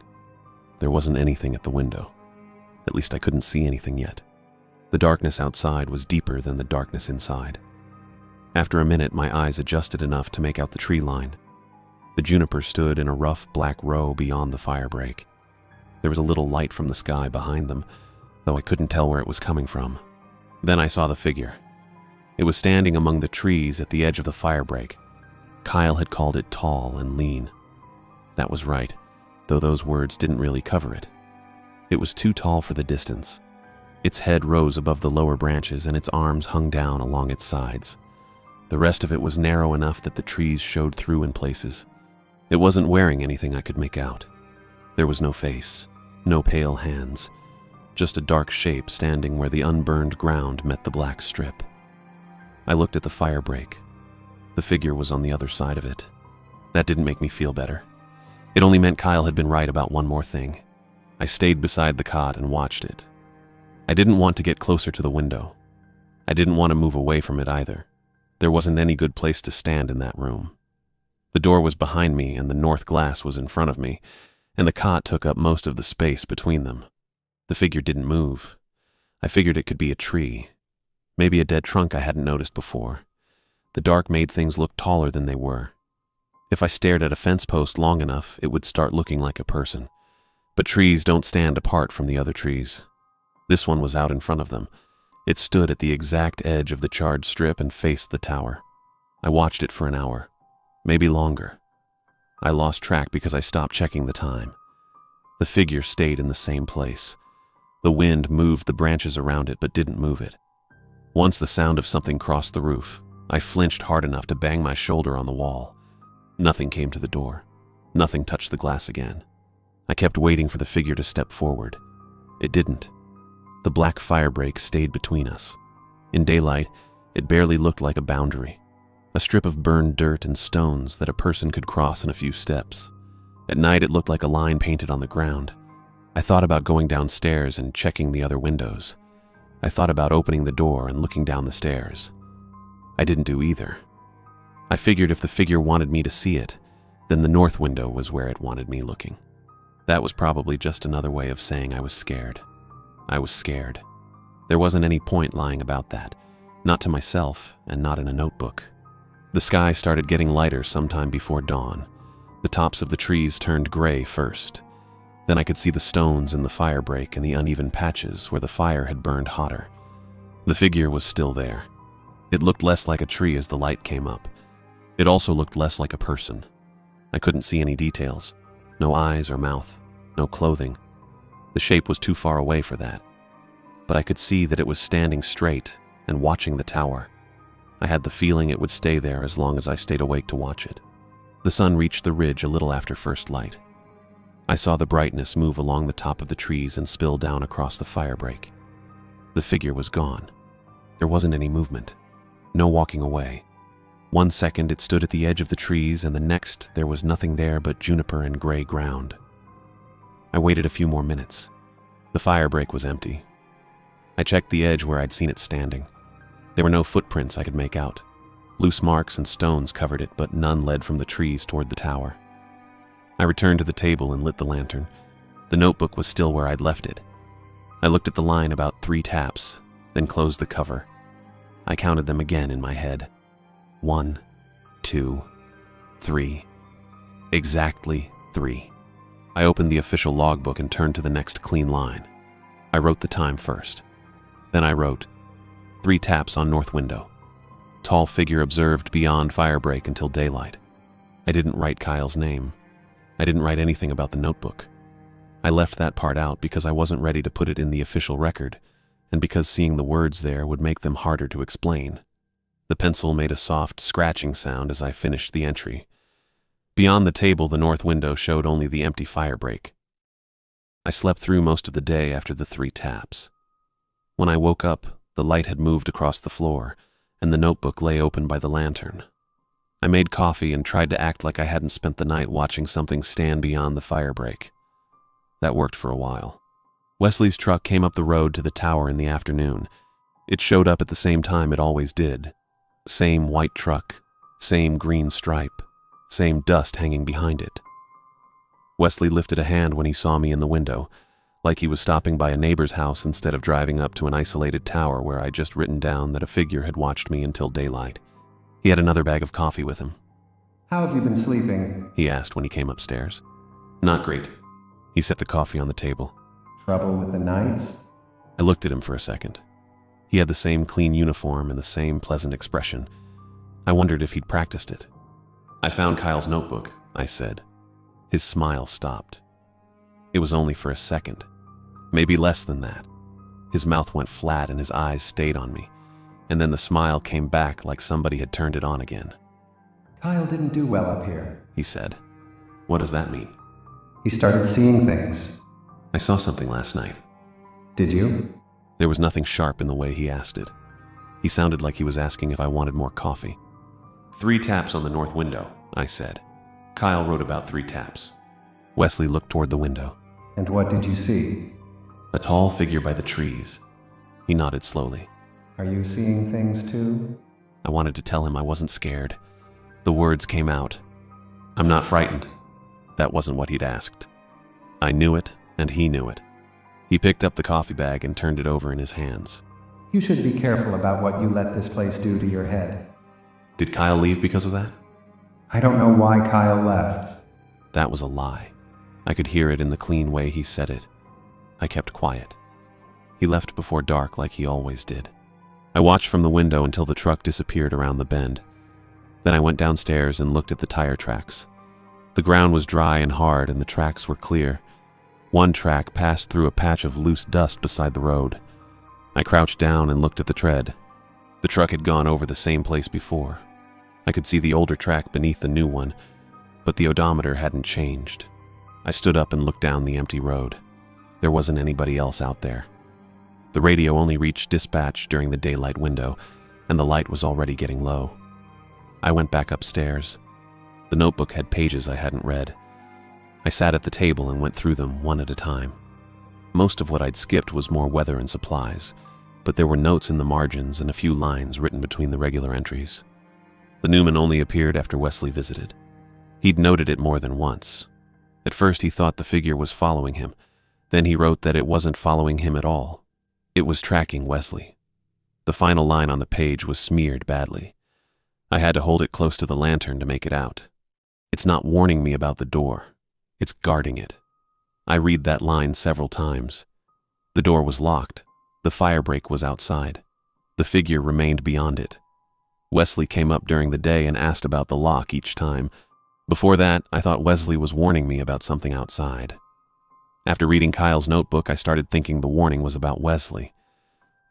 There wasn't anything at the window. At least I couldn't see anything yet. The darkness outside was deeper than the darkness inside. After a minute, my eyes adjusted enough to make out the tree line. The juniper stood in a rough black row beyond the firebreak. There was a little light from the sky behind them, though I couldn't tell where it was coming from. Then I saw the figure. It was standing among the trees at the edge of the firebreak. Kyle had called it tall and lean. That was right, though those words didn't really cover it. It was too tall for the distance. Its head rose above the lower branches and its arms hung down along its sides. The rest of it was narrow enough that the trees showed through in places. It wasn't wearing anything I could make out. There was no face, no pale hands, just a dark shape standing where the unburned ground met the black strip. I looked at the firebreak. The figure was on the other side of it. That didn't make me feel better. It only meant Kyle had been right about one more thing. I stayed beside the cot and watched it. I didn't want to get closer to the window. I didn't want to move away from it either. There wasn't any good place to stand in that room. The door was behind me and the north glass was in front of me, and the cot took up most of the space between them. The figure didn't move. I figured it could be a tree. Maybe a dead trunk I hadn't noticed before. The dark made things look taller than they were. If I stared at a fence post long enough, it would start looking like a person. But trees don't stand apart from the other trees. This one was out in front of them. It stood at the exact edge of the charred strip and faced the tower. I watched it for an hour, maybe longer. I lost track because I stopped checking the time. The figure stayed in the same place. The wind moved the branches around it but didn't move it. Once the sound of something crossed the roof, I flinched hard enough to bang my shoulder on the wall. Nothing came to the door. Nothing touched the glass again. I kept waiting for the figure to step forward. It didn't. The black firebreak stayed between us. In daylight, it barely looked like a boundary, a strip of burned dirt and stones that a person could cross in a few steps. At night, it looked like a line painted on the ground. I thought about going downstairs and checking the other windows. I thought about opening the door and looking down the stairs. I didn't do either. I figured if the figure wanted me to see it, then the north window was where it wanted me looking. That was probably just another way of saying I was scared. I was scared. There wasn't any point lying about that, not to myself and not in a notebook. The sky started getting lighter sometime before dawn. The tops of the trees turned gray first. Then I could see the stones in the firebreak and the uneven patches where the fire had burned hotter. The figure was still there. It looked less like a tree as the light came up. It also looked less like a person. I couldn't see any details. No eyes or mouth. No clothing. The shape was too far away for that. But I could see that it was standing straight and watching the tower. I had the feeling it would stay there as long as I stayed awake to watch it. The sun reached the ridge a little after first light. I saw the brightness move along the top of the trees and spill down across the firebreak. The figure was gone. There wasn't any movement. No walking away. 1 second it stood at the edge of the trees, and the next there was nothing there but juniper and gray ground. I waited a few more minutes. The firebreak was empty. I checked the edge where I'd seen it standing. There were no footprints I could make out. Loose marks and stones covered it, but none led from the trees toward the tower. I returned to the table and lit the lantern. The notebook was still where I'd left it. I looked at the line about 3 taps, then closed the cover. I counted them again in my head. 1, 2, 3. Exactly 3. I opened the official logbook and turned to the next clean line. I wrote the time first. Then I wrote 3 taps on north window. Tall figure observed beyond firebreak until daylight. I didn't write Kyle's name. I didn't write anything about the notebook. I left that part out because I wasn't ready to put it in the official record, and because seeing the words there would make them harder to explain. The pencil made a soft scratching sound as I finished the entry. Beyond the table, the north window showed only the empty fire break. I slept through most of the day after the 3 taps. When I woke up, the light had moved across the floor, and the notebook lay open by the lantern. I made coffee and tried to act like I hadn't spent the night watching something stand beyond the fire break. That worked for a while. Wesley's truck came up the road to the tower in the afternoon. It showed up at the same time it always did. Same white truck, same green stripe, same dust hanging behind it. Wesley lifted a hand when he saw me in the window, like he was stopping by a neighbor's house instead of driving up to an isolated tower where I'd just written down that a figure had watched me until daylight. He had another bag of coffee with him. How have you been sleeping? He asked when he came upstairs. Not great. He set the coffee on the table. Trouble with the nights? I looked at him for a second. He had the same clean uniform and the same pleasant expression. I wondered if he'd practiced it. I found Kyle's notebook, I said. His smile stopped. It was only for a second. Maybe less than that. His mouth went flat and his eyes stayed on me. And then the smile came back like somebody had turned it on again. Kyle didn't do well up here, he said. What does that mean? He started seeing things. I saw something last night. Did you? There was nothing sharp in the way he asked it. He sounded like he was asking if I wanted more coffee. 3 taps on the north window, I said. Kyle wrote about 3 taps. Wesley looked toward the window. And what did you see? A tall figure by the trees. He nodded slowly. Are you seeing things too? I wanted to tell him I wasn't scared. The words came out. I'm not frightened. That wasn't what he'd asked. I knew it, and he knew it. He picked up the coffee bag and turned it over in his hands. You should be careful about what you let this place do to your head. Did Kyle leave because of that? I don't know why Kyle left. That was a lie. I could hear it in the clean way he said it. I kept quiet. He left before dark like he always did. I watched from the window until the truck disappeared around the bend. Then I went downstairs and looked at the tire tracks. The ground was dry and hard and the tracks were clear. One track passed through a patch of loose dust beside the road. I crouched down and looked at the tread. The truck had gone over the same place before. I could see the older track beneath the new one, but the odometer hadn't changed. I stood up and looked down the empty road. There wasn't anybody else out there. The radio only reached dispatch during the daylight window, and the light was already getting low. I went back upstairs. The notebook had pages I hadn't read. I sat at the table and went through them one at a time. Most of what I'd skipped was more weather and supplies, but there were notes in the margins and a few lines written between the regular entries. The Newman only appeared after Wesley visited. He'd noted it more than once. At first he thought the figure was following him. Then he wrote that it wasn't following him at all. It was tracking Wesley. The final line on the page was smeared badly. I had to hold it close to the lantern to make it out. It's not warning me about the door. It's guarding it. I read that line several times. The door was locked. The fire break was outside. The figure remained beyond it. Wesley came up during the day and asked about the lock each time. Before that, I thought Wesley was warning me about something outside. After reading Kyle's notebook, I started thinking the warning was about Wesley.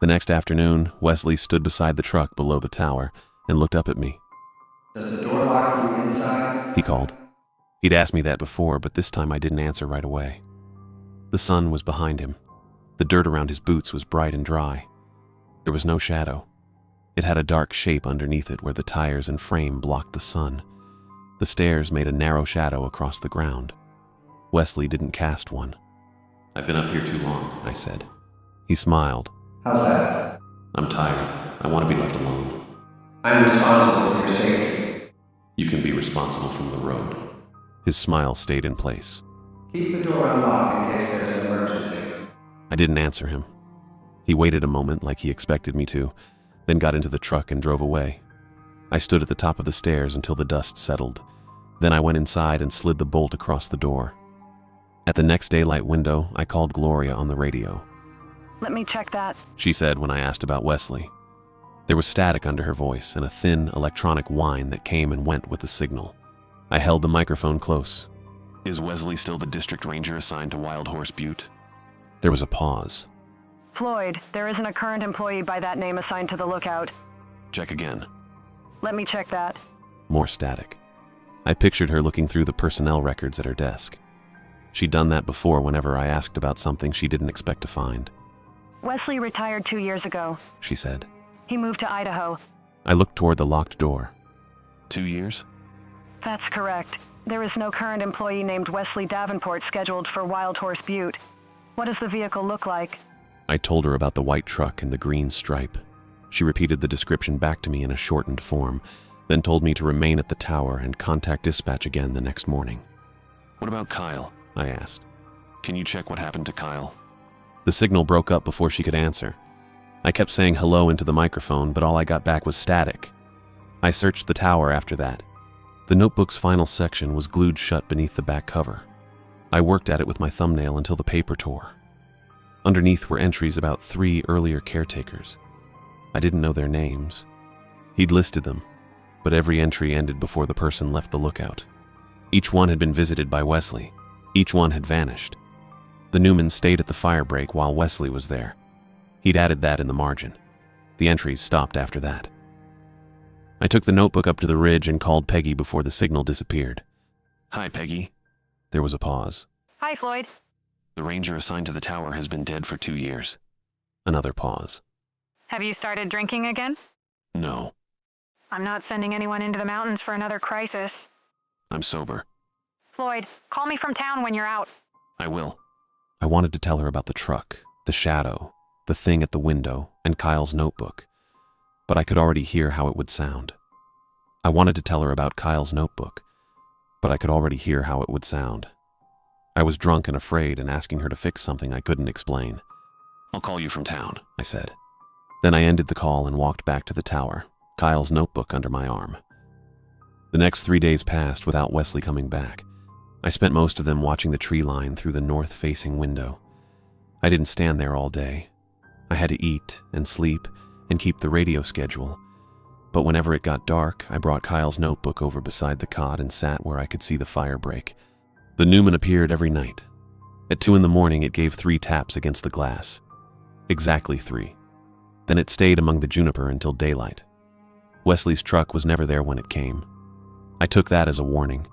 The next afternoon, Wesley stood beside the truck below the tower and looked up at me. Does the door lock from the inside? He called. He'd asked me that before, but this time I didn't answer right away. The sun was behind him. The dirt around his boots was bright and dry. There was no shadow. It had a dark shape underneath it where the tires and frame blocked the sun. The stairs made a narrow shadow across the ground. Wesley didn't cast one. I've been up here too long, I said. He smiled. How's that? I'm tired. I want to be left alone. I'm responsible for your safety. You can be responsible from the road. His smile stayed in place. Keep the door unlocked in case there's an emergency. I didn't answer him. He waited a moment like he expected me to, then got into the truck and drove away. I stood at the top of the stairs until the dust settled. Then I went inside and slid the bolt across the door. At the next daylight window, I called Gloria on the radio. Let me check that. She said when I asked about Wesley. There was static under her voice and a thin electronic whine that came and went with the signal. I held the microphone close. Is Wesley still the district ranger assigned to Wild Horse Butte? There was a pause. Floyd, there isn't a current employee by that name assigned to the lookout. Check again. Let me check that. More static. I pictured her looking through the personnel records at her desk. She'd done that before whenever I asked about something she didn't expect to find. Wesley retired 2 years ago. She said. He moved to Idaho. I looked toward the locked door. 2 years? That's correct. There is no current employee named Wesley Davenport scheduled for Wild Horse Butte. What does the vehicle look like? I told her about the white truck and the green stripe. She repeated the description back to me in a shortened form, then told me to remain at the tower and contact dispatch again the next morning. What about Kyle? I asked. Can you check what happened to Kyle? The signal broke up before she could answer. I kept saying hello into the microphone, but all I got back was static. I searched the tower after that. The notebook's final section was glued shut beneath the back cover. I worked at it with my thumbnail until the paper tore. Underneath were entries about 3 earlier caretakers. I didn't know their names. He'd listed them, but every entry ended before the person left the lookout. Each one had been visited by Wesley. Each one had vanished. The Newmans stayed at the fire break while Wesley was there. He'd added that in the margin. The entries stopped after that. I took the notebook up to the ridge and called Peggy before the signal disappeared. Hi, Peggy. There was a pause. Hi, Floyd. The ranger assigned to the tower has been dead for 2 years. Another pause. Have you started drinking again? No. I'm not sending anyone into the mountains for another crisis. I'm sober. Floyd, call me from town when you're out. I will. I wanted to tell her about the truck, the shadow, the thing at the window, and Kyle's notebook, but I could already hear how it would sound. I wanted to tell her about Kyle's notebook, but I could already hear how it would sound. I was drunk and afraid and asking her to fix something I couldn't explain. I'll call you from town, I said. Then I ended the call and walked back to the tower, Kyle's notebook under my arm. The next 3 days passed without Wesley coming back. I spent most of them watching the tree line through the north-facing window. I didn't stand there all day. I had to eat and sleep and keep the radio schedule. But whenever it got dark, I brought Kyle's notebook over beside the cot and sat where I could see the fire break. The Newman appeared every night. At 2 a.m, it gave 3 taps against the glass. Exactly 3. Then it stayed among the juniper until daylight. Wesley's truck was never there when it came. I took that as a warning,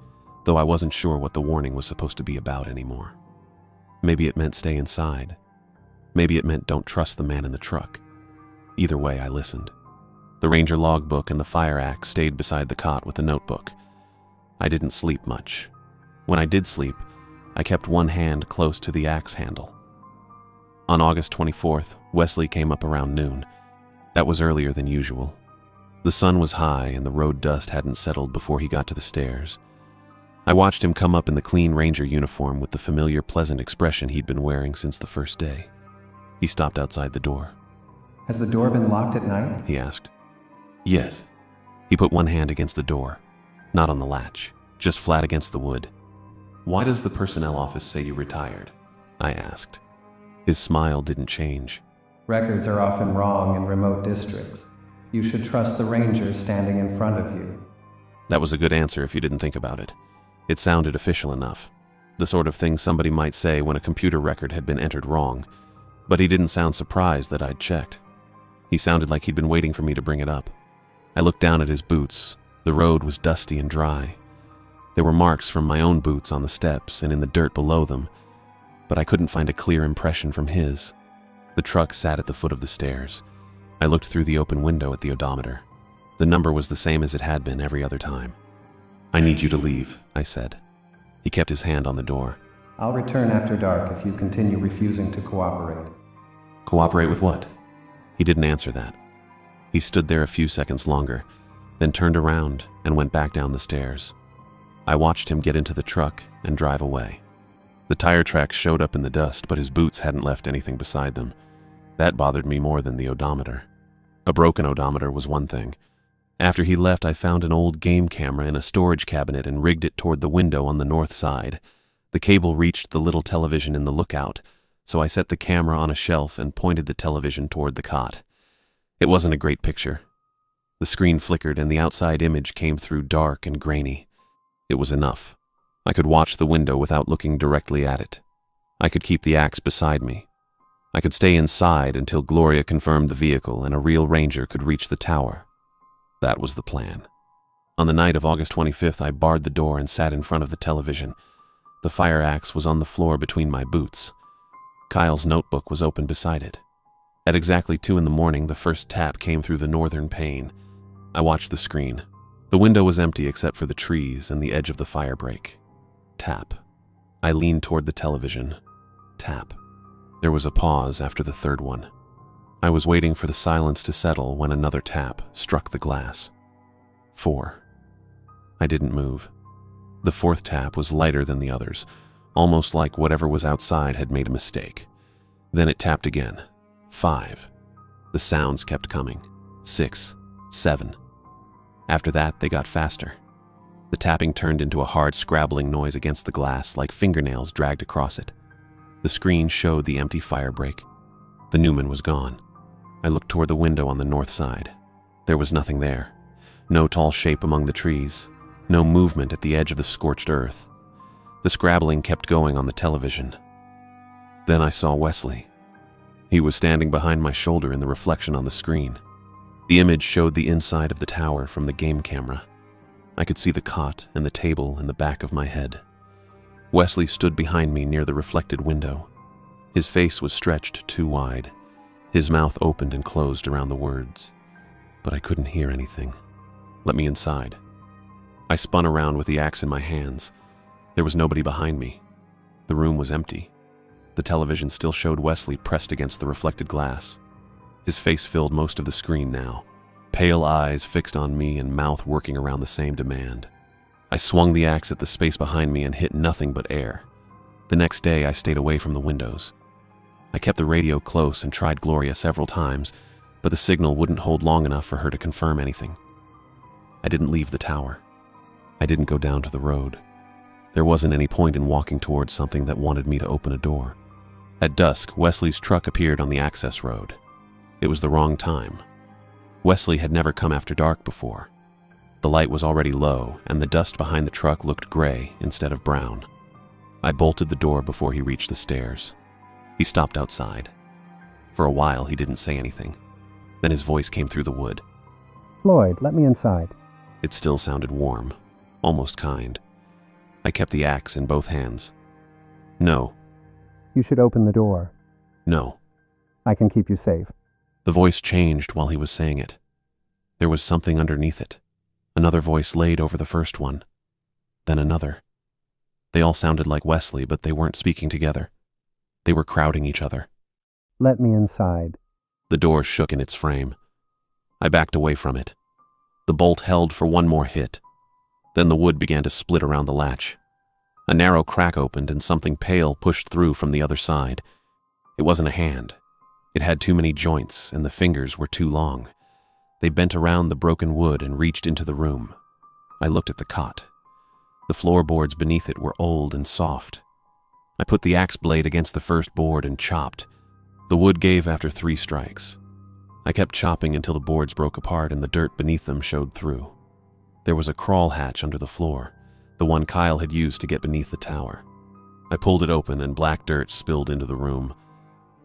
though I wasn't sure what the warning was supposed to be about anymore. Maybe it meant stay inside. Maybe it meant don't trust the man in the truck. Either way, I listened. The ranger logbook and the fire axe stayed beside the cot with the notebook. I didn't sleep much. When I did sleep, I kept one hand close to the axe handle. On August 24th, Wesley came up around noon. That was earlier than usual. The sun was high and the road dust hadn't settled before he got to the stairs. I watched him come up in the clean ranger uniform with the familiar pleasant expression he'd been wearing since the first day. He stopped outside the door. Has the door been locked at night? He asked. Yes. He put one hand against the door, not on the latch, just flat against the wood. Why does the personnel office say you retired? I asked. His smile didn't change. Records are often wrong in remote districts. You should trust the ranger standing in front of you. That was a good answer if you didn't think about it. It sounded official enough. The sort of thing somebody might say when a computer record had been entered wrong. But he didn't sound surprised that I'd checked. He sounded like he'd been waiting for me to bring it up. I looked down at his boots. The road was dusty and dry. There were marks from my own boots on the steps and in the dirt below them, but I couldn't find a clear impression from his. The truck sat at the foot of the stairs. I looked through the open window at the odometer. The number was the same as it had been every other time. I need you to leave, I said. He kept his hand on the door. I'll return after dark if you continue refusing to cooperate. Cooperate with what? He didn't answer that. He stood there a few seconds longer, then turned around and went back down the stairs. I watched him get into the truck and drive away. The tire tracks showed up in the dust, but his boots hadn't left anything beside them. That bothered me more than the odometer. A broken odometer was one thing. After he left, I found an old game camera in a storage cabinet and rigged it toward the window on the north side. The cable reached the little television in the lookout, so I set the camera on a shelf and pointed the television toward the cot. It wasn't a great picture. The screen flickered and the outside image came through dark and grainy. It was enough. I could watch the window without looking directly at it. I could keep the axe beside me. I could stay inside until Gloria confirmed the vehicle and a real ranger could reach the tower. That was the plan. On the night of August 25th, I barred the door and sat in front of the television. The fire axe was on the floor between my boots. Kyle's notebook was open beside it. At exactly 2 in the morning, the first tap came through the northern pane. I watched the screen. The window was empty except for the trees and the edge of the fire break. Tap. I leaned toward the television. Tap. There was a pause after the third one. I was waiting for the silence to settle when another tap struck the glass. 4. I didn't move. The fourth tap was lighter than the others, almost like whatever was outside had made a mistake. Then it tapped again. 5. The sounds kept coming. 6. 7. After that, they got faster. The tapping turned into a hard scrabbling noise against the glass, like fingernails dragged across it. The screen showed the empty fire break. The Newman was gone. I looked toward the window on the north side. There was nothing there. No tall shape among the trees. No movement at the edge of the scorched earth. The scrabbling kept going on the television. Then I saw Wesley. He was standing behind my shoulder in the reflection on the screen. The image showed the inside of the tower from the game camera. I could see the cot and the table in the back of my head. Wesley stood behind me near the reflected window. His face was stretched too wide. His mouth opened and closed around the words. But I couldn't hear anything. Let me inside. I spun around with the axe in my hands. There was nobody behind me. The room was empty. The television still showed Wesley pressed against the reflected glass. His face filled most of the screen now, pale eyes fixed on me and mouth working around the same demand. I swung the axe at the space behind me and hit nothing but air. The next day, I stayed away from the windows. I kept the radio close and tried Gloria several times, but the signal wouldn't hold long enough for her to confirm anything. I didn't leave the tower. I didn't go down to the road. There wasn't any point in walking towards something that wanted me to open a door. At dusk, Wesley's truck appeared on the access road. It was the wrong time. Wesley had never come after dark before. The light was already low, and the dust behind the truck looked gray instead of brown. I bolted the door before he reached the stairs. He stopped outside. For a while, he didn't say anything. Then his voice came through the wood. Floyd, let me inside. It still sounded warm, almost kind. I kept the axe in both hands. No. You should open the door. No. I can keep you safe. The voice changed while he was saying it. There was something underneath it. Another voice laid over the first one. Then another. They all sounded like Wesley, but they weren't speaking together. They were crowding each other. Let me inside. The door shook in its frame. I backed away from it. The bolt held for one more hit. Then the wood began to split around the latch. A narrow crack opened and something pale pushed through from the other side. It wasn't a hand. It had too many joints, and the fingers were too long. They bent around the broken wood and reached into the room. I looked at the cot. The floorboards beneath it were old and soft. I put the axe blade against the first board and chopped. The wood gave after 3 strikes. I kept chopping until the boards broke apart and the dirt beneath them showed through. There was a crawl hatch under the floor, the one Kyle had used to get beneath the tower. I pulled it open and black dirt spilled into the room.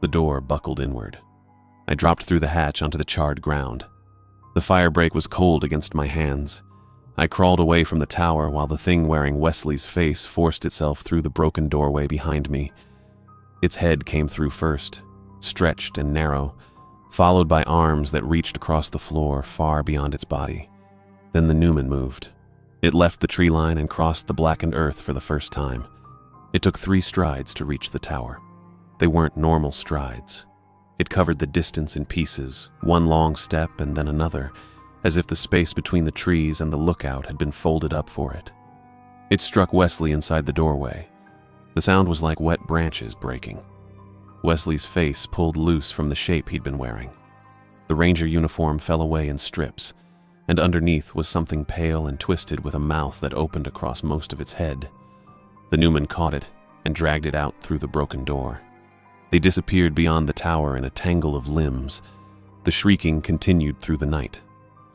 The door buckled inward. I dropped through the hatch onto the charred ground. The fire break was cold against my hands. I crawled away from the tower while the thing wearing Wesley's face forced itself through the broken doorway behind me. Its head came through first, stretched and narrow, followed by arms that reached across the floor far beyond its body. Then the Newman moved. It left the tree line and crossed the blackened earth for the first time. It took 3 strides to reach the tower. They weren't normal strides. It covered the distance in pieces, one long step and then another, as if the space between the trees and the lookout had been folded up for it. It struck Wesley inside the doorway. The sound was like wet branches breaking. Wesley's face pulled loose from the shape he'd been wearing. The ranger uniform fell away in strips, and underneath was something pale and twisted with a mouth that opened across most of its head. The Newman caught it and dragged it out through the broken door. They disappeared beyond the tower in a tangle of limbs. The shrieking continued through the night.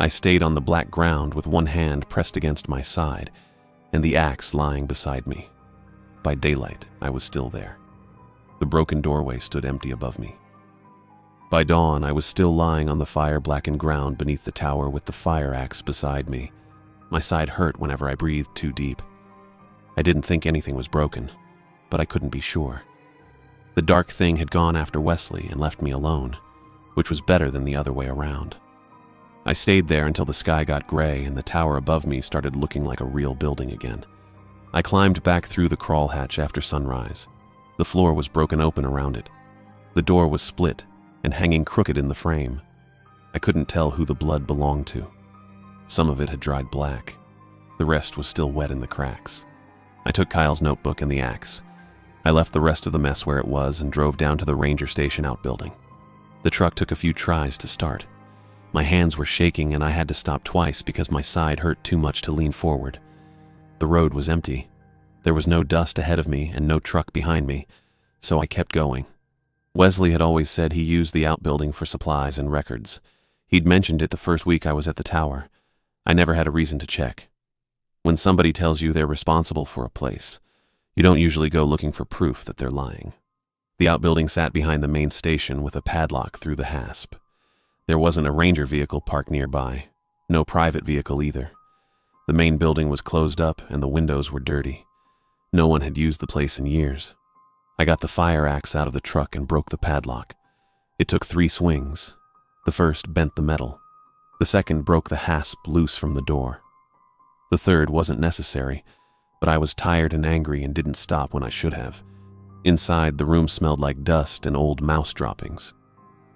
I stayed on the black ground with one hand pressed against my side and the axe lying beside me. By daylight, I was still there. The broken doorway stood empty above me. By dawn, I was still lying on the fire-blackened ground beneath the tower with the fire axe beside me. My side hurt whenever I breathed too deep. I didn't think anything was broken, but I couldn't be sure. The dark thing had gone after Wesley and left me alone, which was better than the other way around. I stayed there until the sky got gray and the tower above me started looking like a real building again. I climbed back through the crawl hatch after sunrise. The floor was broken open around it. The door was split and hanging crooked in the frame. I couldn't tell who the blood belonged to. Some of it had dried black. The rest was still wet in the cracks. I took Kyle's notebook and the axe. I left the rest of the mess where it was and drove down to the ranger station outbuilding. The truck took a few tries to start. My hands were shaking and I had to stop twice because my side hurt too much to lean forward. The road was empty. There was no dust ahead of me and no truck behind me, so I kept going. Wesley had always said he used the outbuilding for supplies and records. He'd mentioned it the first week I was at the tower. I never had a reason to check. When somebody tells you they're responsible for a place, you don't usually go looking for proof that they're lying. The outbuilding sat behind the main station with a padlock through the hasp. There wasn't a ranger vehicle parked nearby, no private vehicle either. The main building was closed up and the windows were dirty. No one had used the place in years. I got the fire axe out of the truck and broke the padlock. It took 3 swings. The first bent the metal. The second broke the hasp loose from the door. The third wasn't necessary, but I was tired and angry and didn't stop when I should have. Inside, the room smelled like dust and old mouse droppings.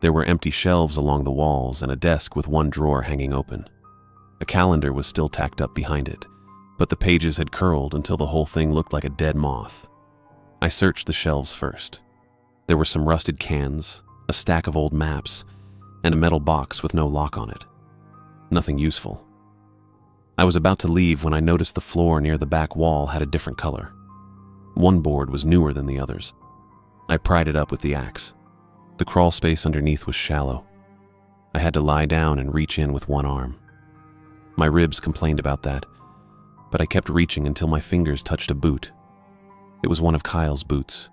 There were empty shelves along the walls and a desk with one drawer hanging open. A calendar was still tacked up behind it, but the pages had curled until the whole thing looked like a dead moth. I searched the shelves first. There were some rusted cans, a stack of old maps, and a metal box with no lock on it. Nothing useful. I was about to leave when I noticed the floor near the back wall had a different color. One board was newer than the others. I pried it up with the axe. The crawl space underneath was shallow. I had to lie down and reach in with one arm. My ribs complained about that, but I kept reaching until my fingers touched a boot. It was one of Kyle's boots.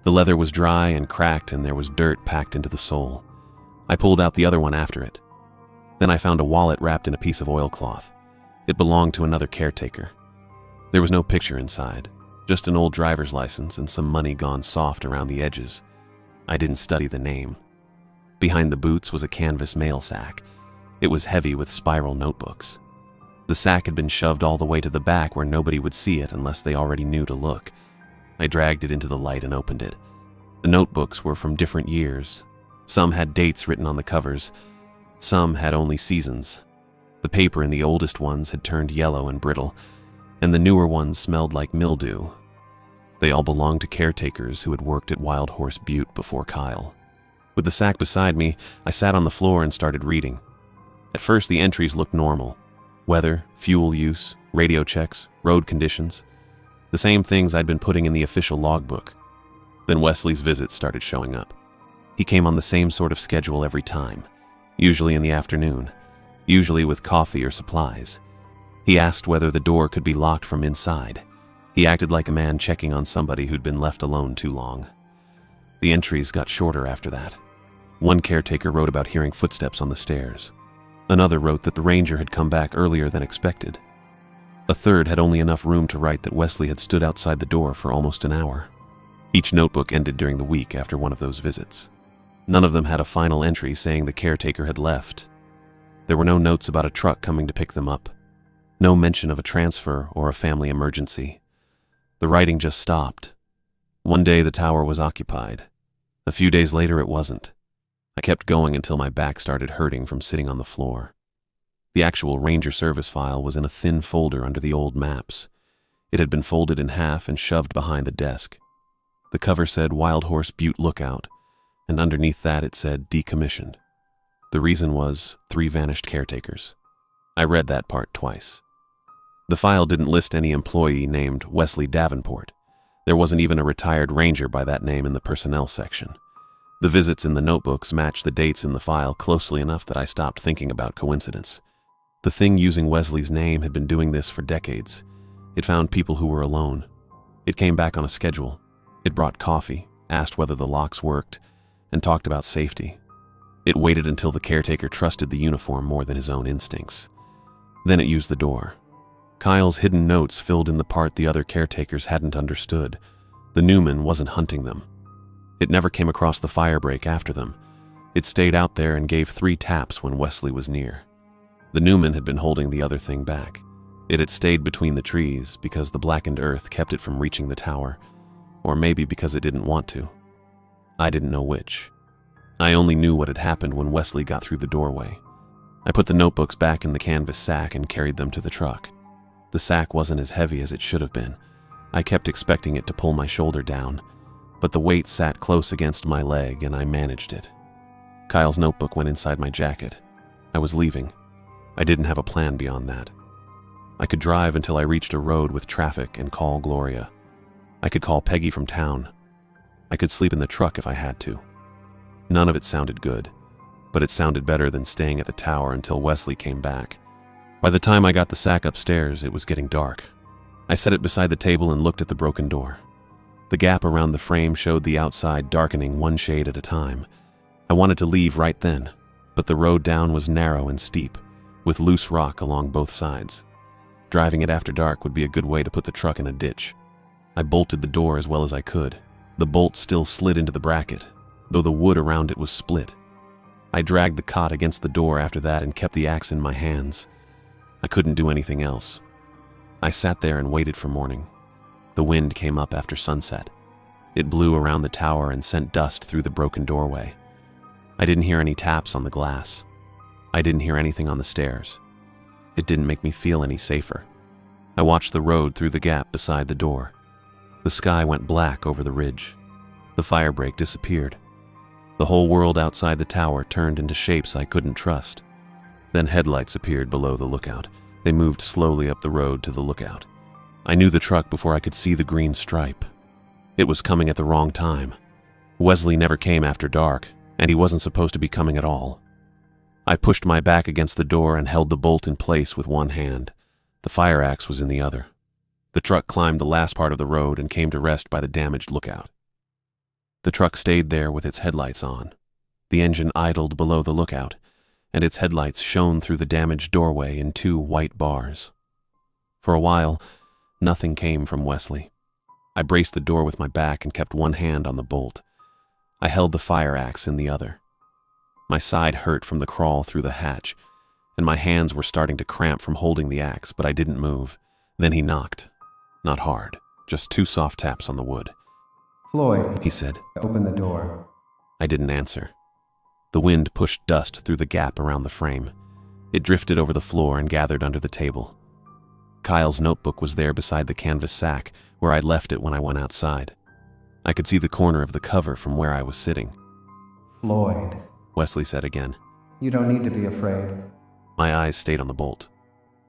The leather was dry and cracked and there was dirt packed into the sole. I pulled out the other one after it. Then I found a wallet wrapped in a piece of oilcloth. It belonged to another caretaker. There was no picture inside, just an old driver's license and some money gone soft around the edges. I didn't study the name. Behind the boots was a canvas mail sack. It was heavy with spiral notebooks. The sack had been shoved all the way to the back where nobody would see it unless they already knew to look. I dragged it into the light and opened it. The notebooks were from different years. Some had dates written on the covers. Some had only seasons. The paper in the oldest ones had turned yellow and brittle, and the newer ones smelled like mildew. They all belonged to caretakers who had worked at Wild Horse Butte before Kyle. With the sack beside me, I sat on the floor and started reading. At first, the entries looked normal. Weather, fuel use, radio checks, road conditions. The same things I'd been putting in the official logbook. Then Wesley's visits started showing up. He came on the same sort of schedule every time, usually in the afternoon, usually with coffee or supplies. He asked whether the door could be locked from inside. He acted like a man checking on somebody who'd been left alone too long. The entries got shorter after that. One caretaker wrote about hearing footsteps on the stairs. Another wrote that the ranger had come back earlier than expected. A third had only enough room to write that Wesley had stood outside the door for almost an hour. Each notebook ended during the week after one of those visits. None of them had a final entry saying the caretaker had left. There were no notes about a truck coming to pick them up. No mention of a transfer or a family emergency. The writing just stopped. One day the tower was occupied. A few days later it wasn't. I kept going until my back started hurting from sitting on the floor. The actual ranger service file was in a thin folder under the old maps. It had been folded in half and shoved behind the desk. The cover said Wild Horse Butte Lookout, and underneath that it said decommissioned. The reason was 3 vanished caretakers. I read that part twice. The file didn't list any employee named Wesley Davenport. There wasn't even a retired ranger by that name in the personnel section. The visits in the notebooks matched the dates in the file closely enough that I stopped thinking about coincidence. The thing using Wesley's name had been doing this for decades. It found people who were alone. It came back on a schedule. It brought coffee, asked whether the locks worked, and talked about safety. It waited until the caretaker trusted the uniform more than his own instincts. Then it used the door. Kyle's hidden notes filled in the part the other caretakers hadn't understood. The Newman wasn't hunting them. It never came across the firebreak after them. It stayed out there and gave 3 taps when Wesley was near. The Newman had been holding the other thing back. It had stayed between the trees because the blackened earth kept it from reaching the tower, or maybe because it didn't want to. I didn't know which. I only knew what had happened when Wesley got through the doorway. I put the notebooks back in the canvas sack and carried them to the truck. The sack wasn't as heavy as it should have been. I kept expecting it to pull my shoulder down, but the weight sat close against my leg and I managed it. Kyle's notebook went inside my jacket. I was leaving. I didn't have a plan beyond that. I could drive until I reached a road with traffic and call Gloria. I could call Peggy from town. I could sleep in the truck if I had to. None of it sounded good, but it sounded better than staying at the tower until Wesley came back. By the time I got the sack upstairs, it was getting dark. I set it beside the table and looked at the broken door. The gap around the frame showed the outside darkening 1 shade at a time. I wanted to leave right then, but the road down was narrow and steep, with loose rock along both sides. Driving it after dark would be a good way to put the truck in a ditch. I bolted the door as well as I could. The bolt still slid into the bracket, though the wood around it was split. I dragged the cot against the door after that and kept the axe in my hands. I couldn't do anything else. I sat there and waited for morning. The wind came up after sunset. It blew around the tower and sent dust through the broken doorway. I didn't hear any taps on the glass. I didn't hear anything on the stairs. It didn't make me feel any safer. I watched the road through the gap beside the door. The sky went black over the ridge. The firebreak disappeared. The whole world outside the tower turned into shapes I couldn't trust. Then headlights appeared below the lookout. They moved slowly up the road to the lookout. I knew the truck before I could see the green stripe. It was coming at the wrong time. Wesley never came after dark, and he wasn't supposed to be coming at all. I pushed my back against the door and held the bolt in place with one hand. The fire axe was in the other. The truck climbed the last part of the road and came to rest by the damaged lookout. The truck stayed there with its headlights on. The engine idled below the lookout, and its headlights shone through the damaged doorway in 2 white bars. For a while, nothing came from Wesley. I braced the door with my back and kept one hand on the bolt. I held the fire axe in the other. My side hurt from the crawl through the hatch, and my hands were starting to cramp from holding the axe, but I didn't move. Then he knocked. Not hard, just 2 soft taps on the wood. "Floyd," He said. "open the door." I didn't answer. The wind pushed dust through the gap around the frame. It drifted over the floor and gathered under the table. Kyle's notebook was there beside the canvas sack, where I'd left it when I went outside. I could see the corner of the cover from where I was sitting. "Floyd," Wesley said again. "you don't need to be afraid. My eyes stayed on the bolt.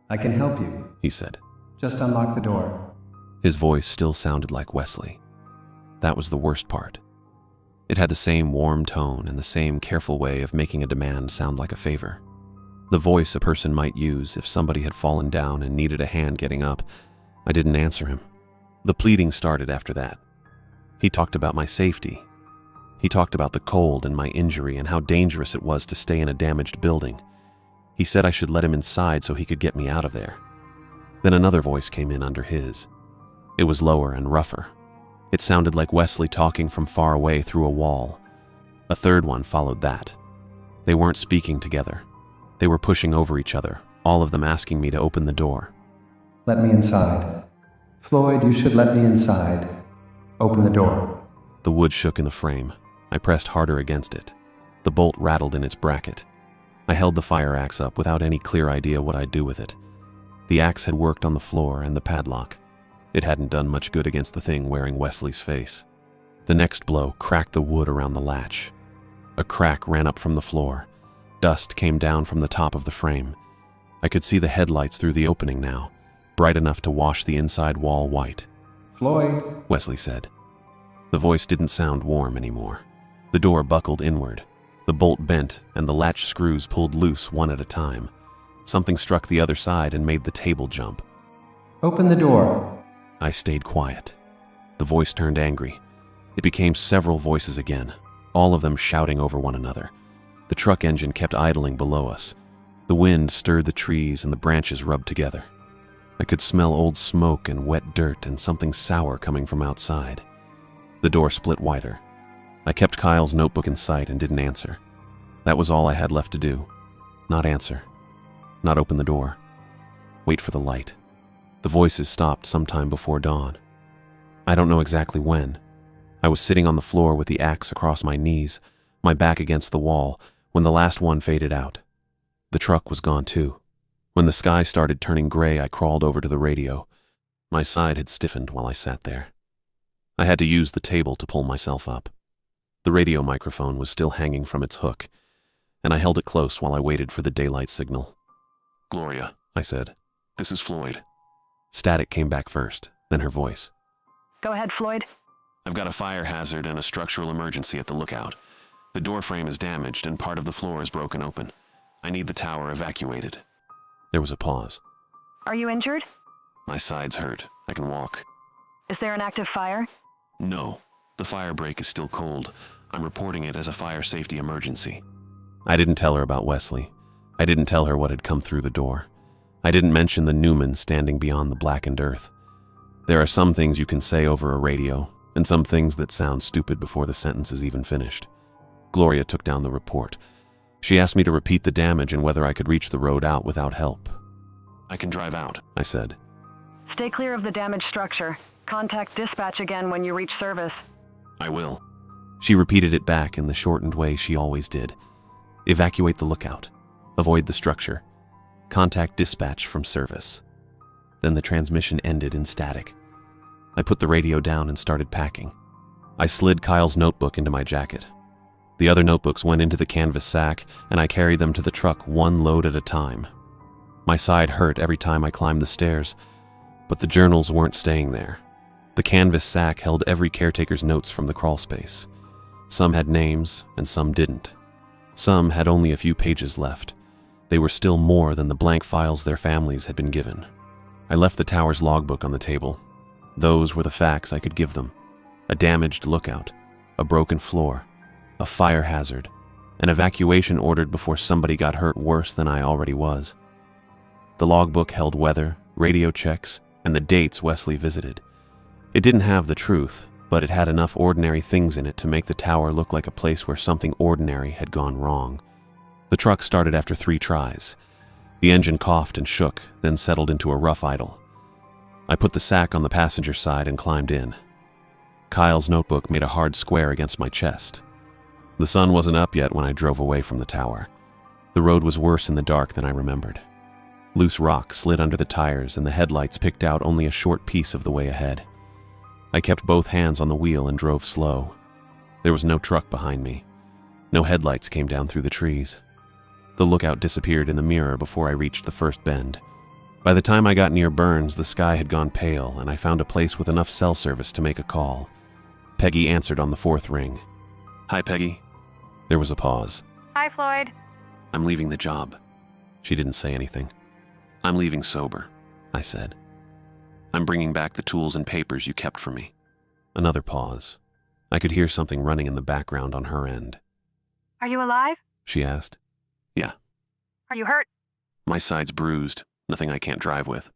I can help you. He said. Just unlock the door." His voice still sounded like Wesley. That was the worst part. It had the same warm tone and the same careful way of making a demand sound like a favor. The voice a person might use if somebody had fallen down and needed a hand getting up. I didn't answer him. The pleading started after that. He talked about my safety. He talked about the cold and my injury and how dangerous it was to stay in a damaged building. He said I should let him inside so he could get me out of there. Then another voice came in under his. It was lower and rougher. It sounded like Wesley talking from far away through a wall. A third one followed that. They weren't speaking together. They were pushing over each other, all of them asking me to open the door. "Let me inside. Floyd, you should let me inside. Open the door." The wood shook in the frame. I pressed harder against it. The bolt rattled in its bracket. I held the fire axe up without any clear idea what I'd do with it. The axe had worked on the floor and the padlock. It hadn't done much good against the thing wearing Wesley's face. The next blow cracked the wood around the latch. A crack ran up from the floor. Dust came down from the top of the frame. I could see the headlights through the opening now, bright enough to wash the inside wall white. "Floyd." Wesley said. The voice didn't sound warm anymore. The door buckled inward. The bolt bent, and the latch screws pulled loose one at a time. Something struck the other side and made the table jump. "Open the door." I stayed quiet. The voice turned angry. It became several voices again, all of them shouting over one another. The truck engine kept idling below us. The wind stirred the trees and the branches rubbed together. I could smell old smoke and wet dirt and something sour coming from outside. The door split wider. I kept Kyle's notebook in sight and didn't answer. That was all I had left to do. Not answer. Not open the door. Wait for the light. The voices stopped sometime before dawn. I don't know exactly when. I was sitting on the floor with the axe across my knees, my back against the wall, when the last one faded out. The truck was gone too. When the sky started turning gray, I crawled over to the radio. My side had stiffened while I sat there. I had to use the table to pull myself up. The radio microphone was still hanging from its hook, and I held it close while I waited for the daylight signal. "Gloria," I said. "This is Floyd." Static came back first, then her voice. Go ahead, Floyd. "I've got a fire hazard and a structural emergency at the lookout. The door frame is damaged and part of the floor is broken open. I need the tower evacuated." There was a pause. Are you injured? "My sides hurt. I can walk." Is there an active fire? "No. The fire break is still cold. I'm reporting it as a fire safety emergency." I didn't tell her about Wesley. I didn't tell her what had come through the door. I didn't mention the Newman standing beyond the blackened earth. There are some things you can say over a radio, and some things that sound stupid before the sentence is even finished. Gloria took down the report. She asked me to repeat the damage and whether I could reach the road out without help. "I can drive out," I said. Stay clear of the damaged structure. Contact dispatch again when you reach service. "I will." She repeated it back in the shortened way she always did. Evacuate the lookout. Avoid the structure. Contact dispatch from service. Then the transmission ended in static. I put the radio down and started packing. I slid Kyle's notebook into my jacket. The other notebooks went into the canvas sack, and I carried them to the truck one load at a time. My side hurt every time I climbed the stairs, but the journals weren't staying there. The canvas sack held every caretaker's notes from the crawl space. Some had names, and some didn't. Some had only a few pages left. They were still more than the blank files their families had been given. I left the tower's logbook on the table. Those were the facts I could give them. A damaged lookout, a broken floor, a fire hazard, an evacuation ordered before somebody got hurt worse than I already was. The logbook held weather, radio checks, and the dates Wesley visited. It didn't have the truth, but it had enough ordinary things in it to make the tower look like a place where something ordinary had gone wrong. The truck started after 3 tries. The engine coughed and shook, then settled into a rough idle. I put the sack on the passenger side and climbed in. Kyle's notebook made a hard square against my chest. The sun wasn't up yet when I drove away from the tower. The road was worse in the dark than I remembered. Loose rock slid under the tires and the headlights picked out only a short piece of the way ahead. I kept both hands on the wheel and drove slow. There was no truck behind me. No headlights came down through the trees. The lookout disappeared in the mirror before I reached the first bend. By the time I got near Burns, the sky had gone pale, and I found a place with enough cell service to make a call. Peggy answered on the 4th ring. "Hi, Peggy." There was a pause. Hi, Floyd. "I'm leaving the job." She didn't say anything. "I'm leaving sober," I said. "I'm bringing back the tools and papers you kept for me." Another pause. I could hear something running in the background on her end. Are you alive? She asked. "Yeah." Are you hurt? "My side's bruised. Nothing I can't drive with."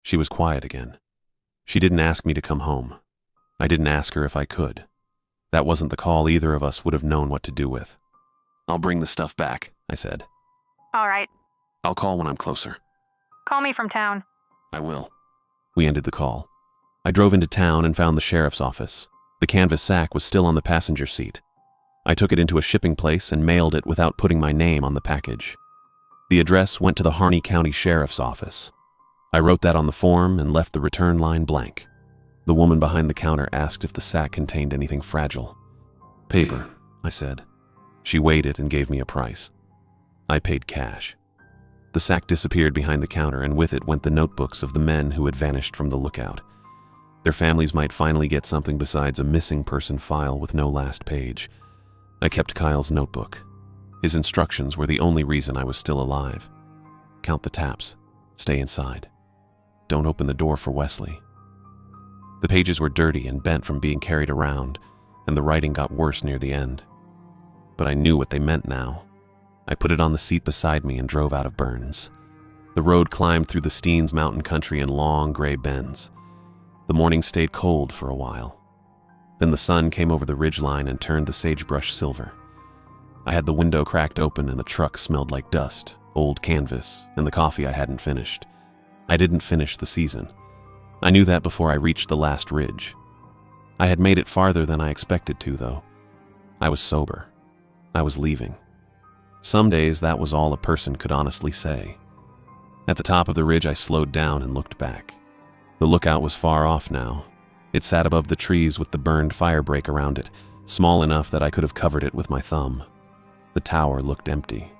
She was quiet again. She didn't ask me to come home. I didn't ask her if I could. That wasn't the call either of us would have known what to do with. "I'll bring the stuff back," I said. All right. "I'll call when I'm closer." Call me from town. "I will." We ended the call. I drove into town and found the sheriff's office. The canvas sack was still on the passenger seat. I took it into a shipping place and mailed it without putting my name on the package. The address went to the Harney County Sheriff's Office. I wrote that on the form and left the return line blank. The woman behind the counter asked if the sack contained anything fragile. "Paper," I said. She weighed it and gave me a price. I paid cash. The sack disappeared behind the counter, and with it went the notebooks of the men who had vanished from the lookout. Their families might finally get something besides a missing person file with no last page. I kept Kyle's notebook. His instructions were the only reason I was still alive. Count the taps. Stay inside. Don't open the door for Wesley. The pages were dirty and bent from being carried around, and the writing got worse near the end. But I knew what they meant now. I put it on the seat beside me and drove out of Burns. The road climbed through the Steens mountain country in long gray bends. The morning stayed cold for a while. Then the sun came over the ridgeline and turned the sagebrush silver. I had the window cracked open and the truck smelled like dust, old canvas, and the coffee I hadn't finished. I didn't finish the season. I knew that before I reached the last ridge. I had made it farther than I expected to, though. I was sober. I was leaving. Some days that was all a person could honestly say. At the top of the ridge I slowed down and looked back. The lookout was far off now. It sat above the trees with the burned fire break around it, small enough that I could have covered it with my thumb. The tower looked empty.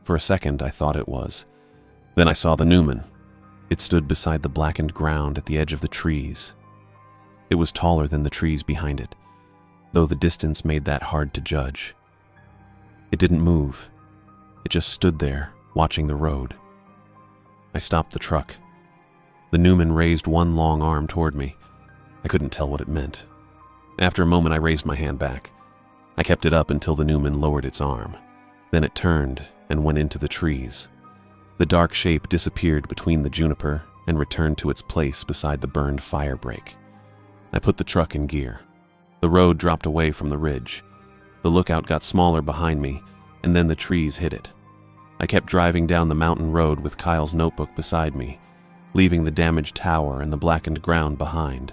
For a second I thought it was. Then I saw the Newman. It stood beside the blackened ground at the edge of the trees. It was taller than the trees behind it, though the distance made that hard to judge. It didn't move. It just stood there, watching the road. I stopped the truck. The Newman raised one long arm toward me. I couldn't tell what it meant. After a moment, I raised my hand back. I kept it up until the Newman lowered its arm. Then it turned and went into the trees. The dark shape disappeared between the juniper and returned to its place beside the burned fire break. I put the truck in gear. The road dropped away from the ridge. The lookout got smaller behind me, and then the trees hid it. I kept driving down the mountain road with Kyle's notebook beside me, leaving the damaged tower and the blackened ground behind.